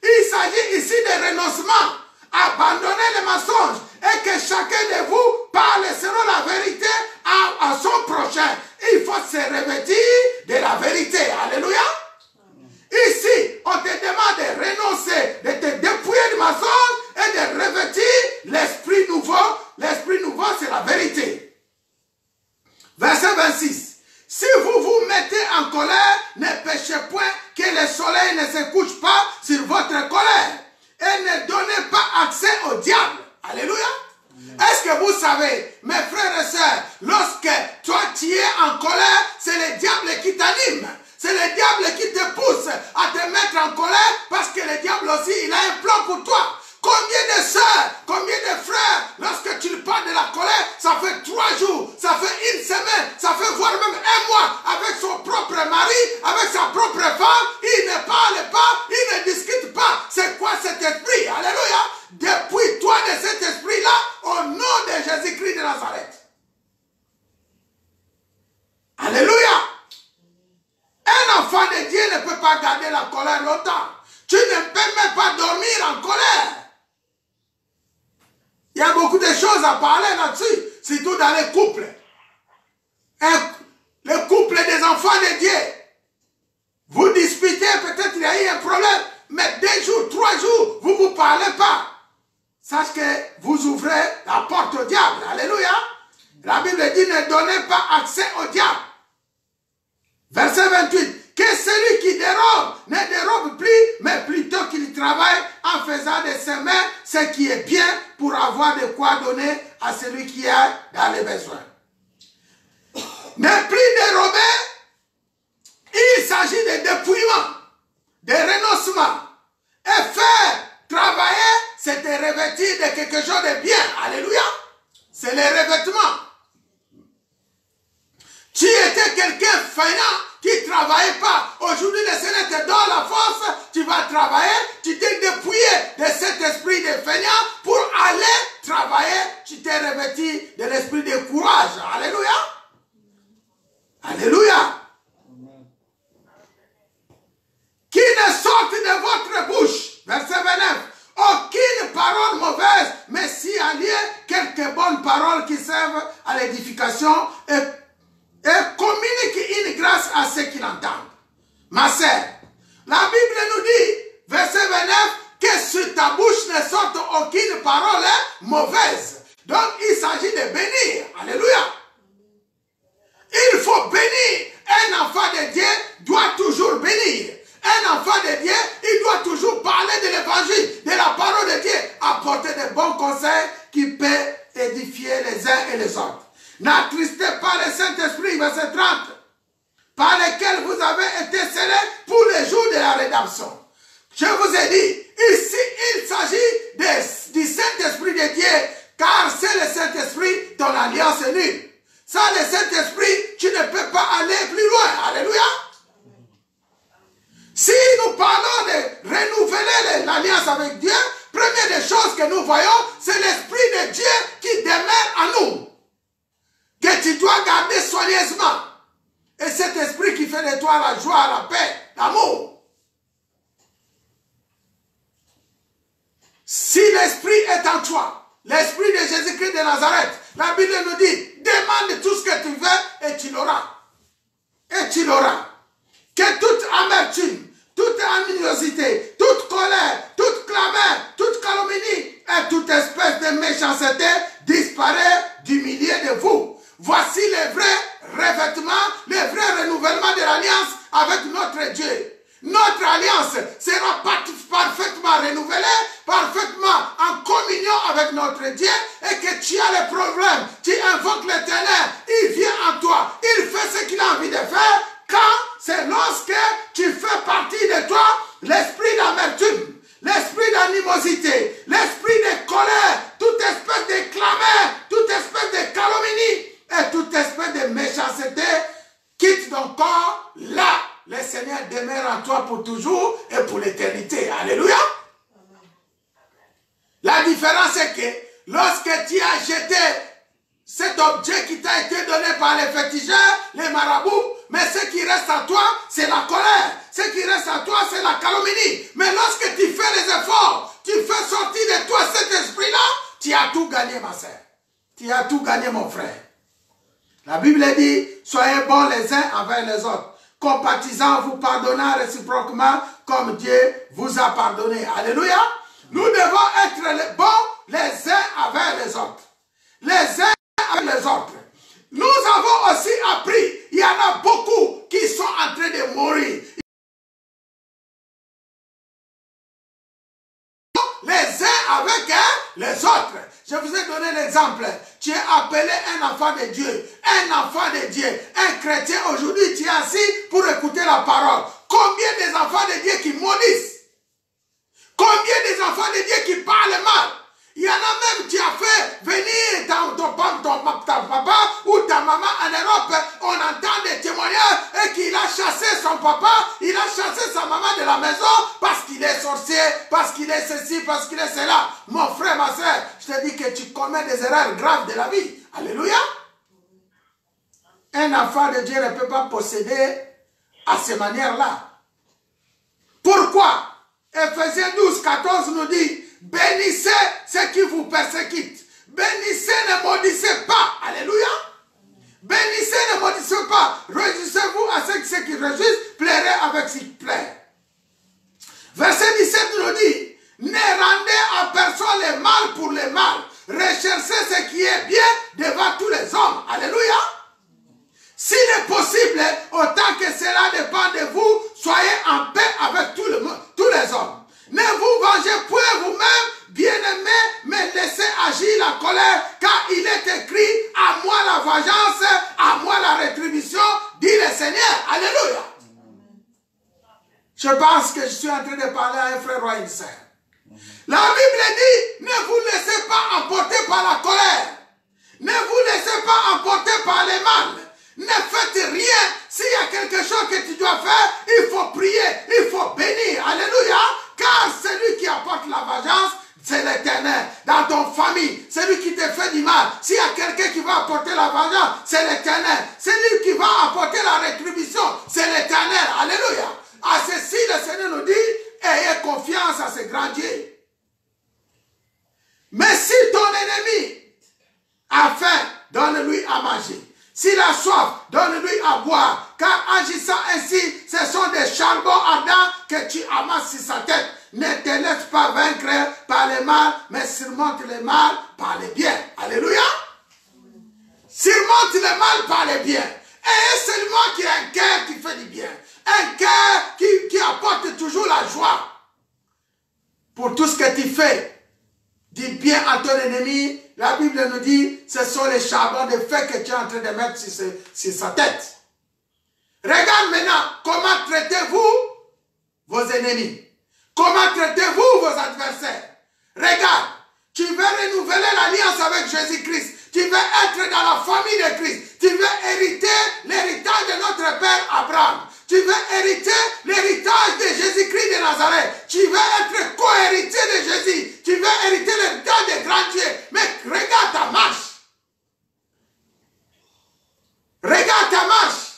Il s'agit ici de renoncement. Abandonnez les mensonges et que chacun de vous parle selon la vérité à son prochain. Il faut se revêtir de la vérité. Alléluia. Ici, on te demande de renoncer, de te dépouiller du mensonge et de revêtir l'esprit nouveau. L'esprit nouveau, c'est la vérité. Verset 26. Si vous vous mettez en colère, ne péchez point que le soleil ne se couche pas sur votre colère. Et ne donnez pas accès au diable. Alléluia. Est-ce que vous savez, mes frères et sœurs, lorsque toi tu es en colère, c'est le diable qui t'anime. C'est le diable qui te pousse à te mettre en colère parce que le diable aussi, il a un plan pour toi. Combien de sœurs, combien de frères, lorsque tu parles de la colère, ça fait 3 jours, ça fait 1 semaine, ça fait voire même 1 mois, avec son propre mari, avec sa propre femme, il ne parle pas, il ne discute pas. C'est quoi cet esprit? Alléluia. Dépouille-toi de cet esprit-là au nom de Jésus-Christ de Nazareth. Alléluia. Un enfant de Dieu ne peut pas garder la colère longtemps. Tu ne peux même pas dormir en colère. Il y a beaucoup de choses à parler là-dessus, surtout dans les couples. Le couple des enfants de Dieu. Vous disputez, peut-être il y a eu un problème, mais 2 jours, 3 jours, vous ne vous parlez pas. Sache que vous ouvrez la porte au diable. Alléluia. La Bible dit ne donnez pas accès au diable. Verset 28. Que celui qui dérobe ne dérobe plus, mais plutôt qu'il travaille en faisant de ses mains ce qui est bien pour avoir de quoi donner à celui qui est dans les besoins. Ne plus dérober, il s'agit de dépouillement, de renoncement. Et faire travailler, c'est te revêtir de quelque chose de bien. Alléluia. C'est le revêtement. Tu étais quelqu'un fainéant qui ne travaillait pas. Aujourd'hui, le Seigneur te donne la force, tu vas travailler, tu t'es dépouillé de cet esprit de fainéant pour aller travailler, tu t'es revêti de l'esprit de courage. Alléluia. Alléluia. Qui ne sorte de votre bouche, verset 29, aucune parole mauvaise, mais si allié quelques bonnes paroles qui servent à l'édification et communique une grâce à ceux qui l'entendent. Ma sœur, la Bible nous dit, verset 29, que sur ta bouche ne sorte aucune parole mauvaise. Donc il s'agit de bénir. Alléluia. Il faut bénir. Un enfant de Dieu doit toujours bénir. Un enfant de Dieu, il doit toujours parler de l'évangile, de la parole de Dieu, apporter de bons conseils qui peuvent édifier les uns et les autres. N'attristez pas le Saint-Esprit, verset 30, par lequel vous avez été scellés pour les jours de la rédemption. Je vous ai dit, ici il s'agit du Saint-Esprit de Dieu, car c'est le Saint-Esprit, ton alliance est nulle. Sans le Saint-Esprit, tu ne peux pas aller plus loin. Alléluia. Si nous parlons de renouveler l'alliance avec Dieu, première des choses que nous voyons, c'est l'Esprit de Dieu qui demeure en nous. Que tu dois garder soigneusement. Et cet esprit qui fait de toi la joie, la paix, l'amour. Si l'esprit est en toi, l'esprit de Jésus-Christ de Nazareth, la Bible nous dit, demande tout ce que tu veux et tu l'auras. Et tu l'auras. Que toute amertume, toute animosité, toute colère, toute clameur, toute calomnie et toute espèce de méchanceté disparaît du milieu de vous. Voici le vrai revêtement, le vrai renouvellement de l'alliance avec notre Dieu. Notre alliance sera parfaitement renouvelée, parfaitement en communion avec notre Dieu, et que tu as le problème, tu invoques l'Éternel, il vient en toi, il fait ce qu'il a envie de faire, quand c'est lorsque tu fais partie de toi l'esprit d'amertume, l'esprit d'animosité, l'esprit de colère, toute espèce de clameur, toute espèce de calomnie et toute espèce de méchanceté quitte ton corps, là, le Seigneur Seigneur demeure en toi pour toujours et pour l'éternité. Alléluia. La différence est que lorsque tu as jeté cet objet qui t'a été donné par les féticheurs, les marabouts, mais ce qui reste à toi, c'est la colère. Ce qui reste à toi, c'est la calomnie. Mais lorsque tu fais les efforts, tu fais sortir de toi cet esprit-là, tu as tout gagné, ma sœur. Tu as tout gagné, mon frère. La Bible dit, soyez bons les uns envers les autres, compatissant, vous pardonnant réciproquement, comme Dieu vous a pardonné. Alléluia. Nous devons être bons les uns envers les autres. Les uns avec les autres. Nous avons aussi appris, il y en a beaucoup qui sont en train de mourir. Les uns avec les autres. Je vous ai donné l'exemple. Tu es appelé un enfant de Dieu. Un enfant de Dieu. Un chrétien aujourd'hui, tu es assis pour écouter la parole. Combien des enfants de Dieu qui maudissent? Combien des enfants de Dieu qui parlent mal? Il y en a même qui a fait venir ton papa ou ta maman en Europe. On entend des témoignages et qu'il a chassé son papa, il a chassé sa maman de la maison parce qu'il est sorcier, parce qu'il est ceci, parce qu'il est cela. Mon frère, ma soeur, je te dis que tu commets des erreurs graves de la vie. Alléluia. Un enfant de Dieu ne peut pas posséder à ces manières-là. Pourquoi? Ephésiens 12, 14 nous dit, bénissez ceux qui vous persécutent. Bénissez, ne maudissez pas. Alléluia. Bénissez, ne maudissez pas. Réjouissez-vous à ceux qui réjouissent, plairez avec ceux qui plairent. Verset 17 nous dit, ne rendez à personne le mal pour le mal. Recherchez ce qui est bien devant tous les hommes. Alléluia. S'il est possible, autant que cela dépend de vous, soyez en paix avec tous les hommes. Ne vous vengez point vous-même, bien-aimés, mais laissez agir la colère, car il est écrit, à moi la vengeance, à moi la rétribution, dit le Seigneur. Alléluia. Je pense que je suis en train de parler à un frère ou à une sœur. La Bible dit, ne vous laissez pas emporter par la colère. Ne vous laissez pas emporter par les mal. Ne faites rien. S'il y a quelque chose que tu dois faire, il faut prier, il faut bénir. Alléluia. Car celui qui apporte la vengeance, c'est l'Éternel. Dans ton famille, celui qui te fait du mal, s'il y a quelqu'un qui va apporter la vengeance, c'est l'Éternel. Celui qui va apporter la rétribution, c'est l'Éternel. Alléluia. À ceci, le Seigneur nous dit, ayez confiance à ce grand Dieu. Mais si ton ennemi a faim, donne-lui à manger. S'il a soif, donne-lui à boire. Car agissant ainsi, ce sont des charbons ardents que tu amasses sur sa tête. Ne te laisse pas vaincre par le mal, mais surmonte le mal par le bien. Alléluia. Surmonte le mal par le bien. Et seulement qui a un cœur qui fait du bien. Un cœur qui apporte toujours la joie. Pour tout ce que tu fais, dis bien à ton ennemi. La Bible nous dit, ce sont les charbons de feu que tu es en train de mettre sur sa tête. Regarde maintenant, comment traitez-vous vos ennemis? Comment traitez-vous vos adversaires? Regarde, tu veux renouveler l'alliance avec Jésus-Christ. Tu veux être dans la famille de Christ. Tu veux hériter l'héritage de notre Père Abraham. Tu veux hériter l'héritage de Jésus-Christ de Nazareth. Tu veux être co-héritier de Jésus. Tu veux hériter l'héritage de grand Dieu. Mais regarde ta marche. Regarde ta marche.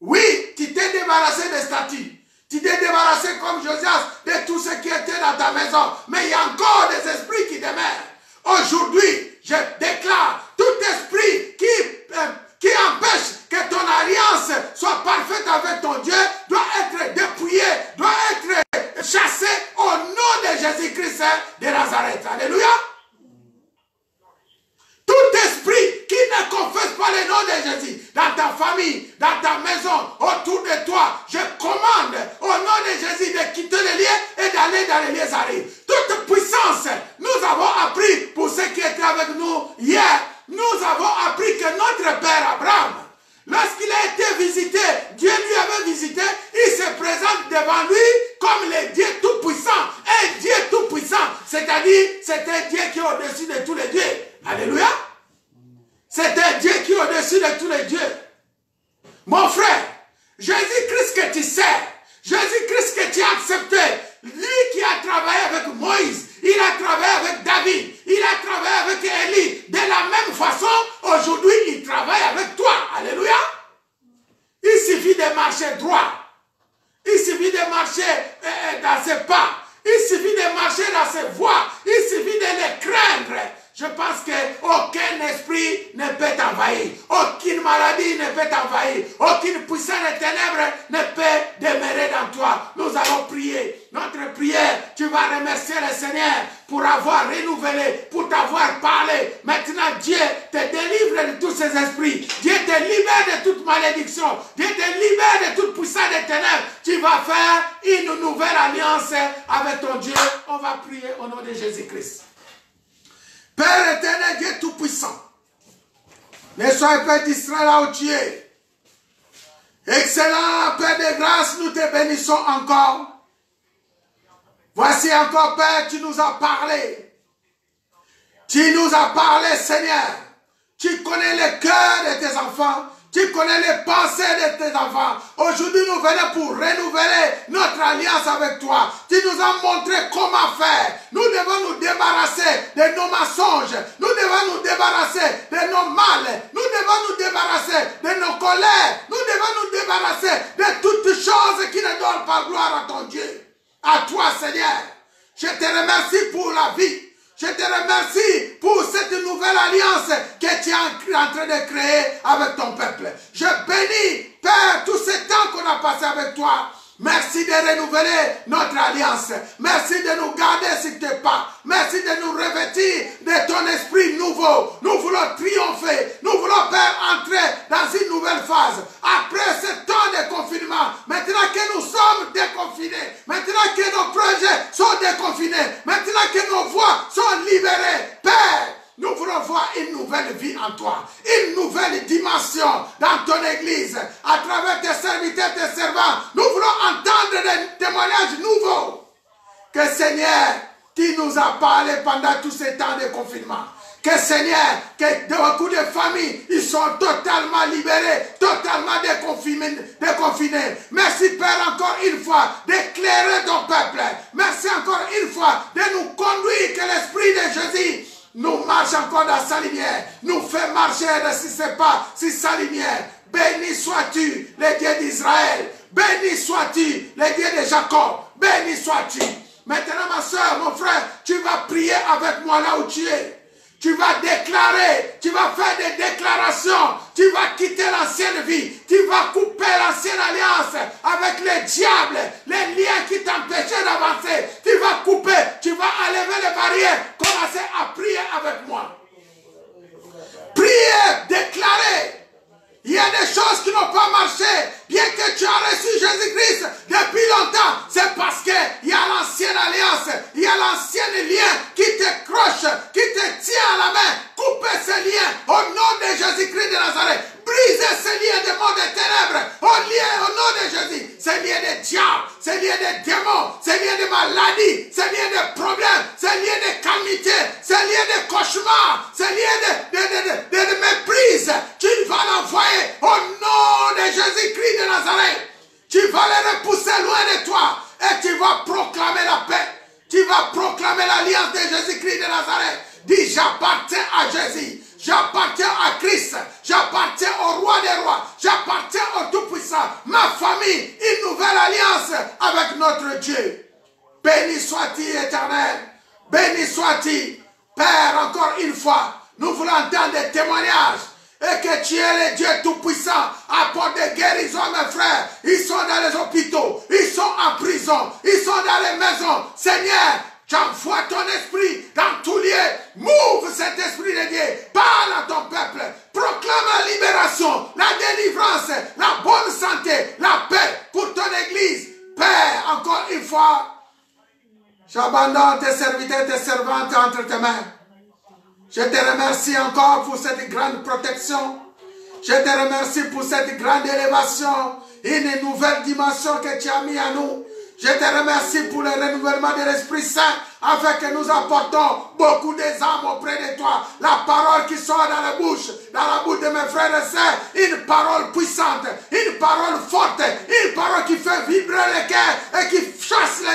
Oui, tu t'es débarrassé des statues. Tu t'es débarrassé comme Josias de tout ce qui était dans ta maison. Mais il y a encore des esprits qui demeurent. Aujourd'hui, je déclare tout esprit qui empêche que ton alliance soit parfaite avec ton Dieu doit être dépouillé, doit être chassé au nom de Jésus-Christ de Nazareth. Alléluia. Tout esprit qui ne confesse pas le nom de Jésus dans ta famille, dans ta maison, autour de toi, je commande au nom de Jésus de quitter les lieux et d'aller dans les lieux arides. Toute puissance, nous avons appris pour ceux qui étaient avec nous hier, nous avons appris que notre Père Abraham, lorsqu'il a été visité, Dieu lui avait visité, il se présente devant lui comme le Dieu tout-puissant. Un Dieu tout-puissant, c'est-à-dire c'est un Dieu qui est au-dessus de tous les dieux. Alléluia. C'est un Dieu qui est au-dessus de tous les dieux. Mon frère, Jésus-Christ que tu sers, accepté. Lui qui a travaillé avec Moïse, il a travaillé avec David, il a travaillé avec Élie. De la même façon, aujourd'hui, il travaille avec toi. Alléluia. Il suffit de marcher droit. Il suffit de marcher dans ses pas. Il suffit de marcher dans ses voies. Il suffit de les craindre. Je pense qu'aucun esprit ne peut t'envahir. Aucune maladie ne peut t'envahir. Aucune puissance des ténèbres ne peut demeurer dans toi. Nous allons prier. Notre prière, tu vas remercier le Seigneur pour avoir renouvelé, pour t'avoir parlé. Maintenant, Dieu te délivre de tous ces esprits. Dieu te libère de toute malédiction. Dieu te libère de toute puissance des ténèbres. Tu vas faire une nouvelle alliance avec ton Dieu. On va prier au nom de Jésus-Christ. Père éternel, Dieu tout-puissant, ne sois pas distrait là où tu es. Excellent Père de grâce, nous te bénissons encore. Voici encore, Père, tu nous as parlé. Tu nous as parlé, Seigneur. Tu connais le cœur de tes enfants. Tu connais les pensées de tes enfants. Aujourd'hui, nous venons pour renouveler notre alliance avec toi. Tu nous as montré comment faire. Nous devons nous débarrasser de nos mensonges. Nous devons nous débarrasser de nos mal. Nous devons nous débarrasser de nos colères. Nous devons nous débarrasser de toutes choses qui ne donnent pas gloire à ton Dieu. À toi, Seigneur. Je te remercie pour la vie. Je te remercie pour cette nouvelle alliance que tu es en train de créer avec ton peuple. Je bénis, Père, tout ce temps qu'on a passé avec toi. Merci de renouveler notre alliance. Merci de nous garder sur tes pas. Merci de nous revêtir de ton esprit nouveau. Nous voulons triompher. Nous voulons, Père, entrer dans une nouvelle phase. Après ce temps de confinement, maintenant que nous sommes déconfinés, maintenant que nos projets sont déconfinés, maintenant que nos voix sont libérées, Père, nous voulons voir une nouvelle vie en toi, une nouvelle dimension dans ton église, à travers tes serviteurs, tes servants. Nous voulons entendre des témoignages nouveaux. Que Seigneur, tu nous as parlé pendant tous ces temps de confinement. Que Seigneur, que beaucoup de familles, ils sont totalement libérés, totalement déconfinés. Merci Père encore une fois d'éclairer ton peuple. Merci encore une fois de nous conduire, que l'Esprit de Jésus nous marche encore dans sa lumière, nous fait marcher de si sa lumière. Béni sois-tu, le Dieu d'Israël. Béni sois-tu, le Dieu de Jacob. Béni sois-tu. Maintenant, ma soeur, mon frère, tu vas prier avec moi là où tu es. Tu vas déclarer, tu vas faire des déclarations, tu vas quitter l'ancienne vie, tu vas couper l'ancienne alliance avec les diables, les liens qui t'empêchaient d'avancer. Tu vas couper, tu vas enlever les barrières. Commencez à prier avec moi. Priez, déclarez. Il y a des choses qui n'ont pas marché, bien que tu as reçu Jésus-Christ depuis longtemps. C'est parce qu'il y a l'ancienne alliance, il y a l'ancien lien qui te croche, qui te tient à la main. Coupez ces liens au nom de Jésus-Christ de Nazareth. Brisez ces liens de monde des ténèbres au nom de Jésus. Ces liens de diable, ces liens de démons, ces liens de maladies, ces liens de problèmes, ces liens de calamité, ces liens de cauchemars, ces liens de méprise. Tu vas l'envoyer au nom de Jésus-Christ de Nazareth. Tu vas les repousser loin de toi et tu vas proclamer la paix. Tu vas proclamer l'alliance de Jésus-Christ de Nazareth. Dis, j'appartiens à Jésus. J'appartiens à Christ. J'appartiens au roi des rois. J'appartiens au Tout-Puissant. Ma famille, une nouvelle alliance avec notre Dieu. Béni sois-tu, Éternel. Béni sois-tu. Père, encore une fois, nous voulons entendre des témoignages. Et que tu es le Dieu Tout-Puissant. Apporte des guérisons, mes frères. Ils sont dans les hôpitaux. Ils sont en prison. Ils sont dans les maisons. Seigneur, j'envoie ton esprit dans tous lieux. Move cet esprit de Dieu. Parle à ton peuple. Proclame la libération, la délivrance, la bonne santé, la paix pour ton église. Père, encore une fois, j'abandonne tes serviteurs, tes servantes entre tes mains. Je te remercie encore pour cette grande protection. Je te remercie pour cette grande élévation, une nouvelle dimension que tu as mis à nous. Je te remercie pour le renouvellement de l'Esprit Saint afin que nous apportons beaucoup d'âmes auprès de toi. La parole qui sort dans la bouche de mes frères et sœurs, une parole puissante, une parole forte, une parole qui fait vibrer les cœurs et qui chasse les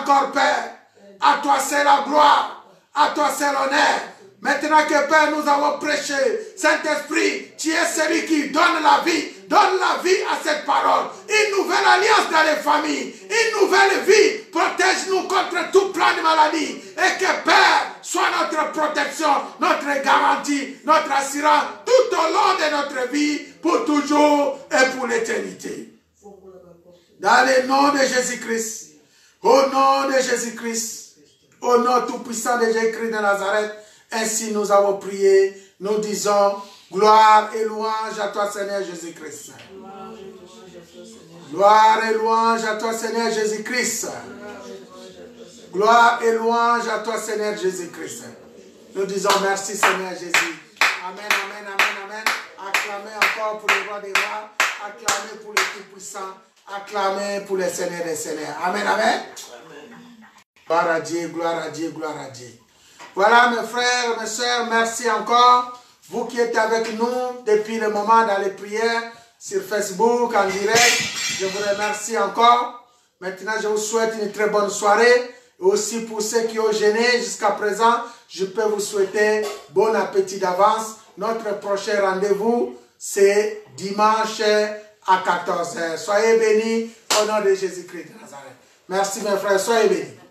encore, Père. À toi c'est la gloire. À toi c'est l'honneur. Maintenant que, Père, nous avons prêché, Saint-Esprit, tu es celui qui donne la vie. Donne la vie à cette parole. Une nouvelle alliance dans les familles. Une nouvelle vie. Protège-nous contre tout plan de maladie. Et que, Père, soit notre protection, notre garantie, notre assurance tout au long de notre vie, pour toujours et pour l'éternité. Dans le nom de Jésus-Christ. Au nom de Jésus-Christ. Au nom tout-puissant de Jésus-Christ de Nazareth. Ainsi nous avons prié, nous disons gloire et louange à toi Seigneur Jésus-Christ. Gloire et louange à toi Seigneur Jésus-Christ. Gloire et louange à toi Seigneur Jésus-Christ. Nous disons merci Seigneur Jésus. Amen, amen, amen, amen. Acclamez encore pour le roi des rois. Acclamez pour le tout-puissant. Acclamez pour le Seigneur des seigneurs. Amen, amen. Gloire à Dieu, gloire à Dieu, gloire à Dieu. Voilà mes frères, mes soeurs, merci encore. Vous qui êtes avec nous depuis le moment dans les prières sur Facebook, en direct, je vous remercie encore. Maintenant, je vous souhaite une très bonne soirée. Et aussi pour ceux qui ont jeûné jusqu'à présent, je peux vous souhaiter bon appétit d'avance. Notre prochain rendez-vous, c'est dimanche à 14h. Soyez bénis au nom de Jésus-Christ de Nazareth. Merci mes frères, soyez bénis.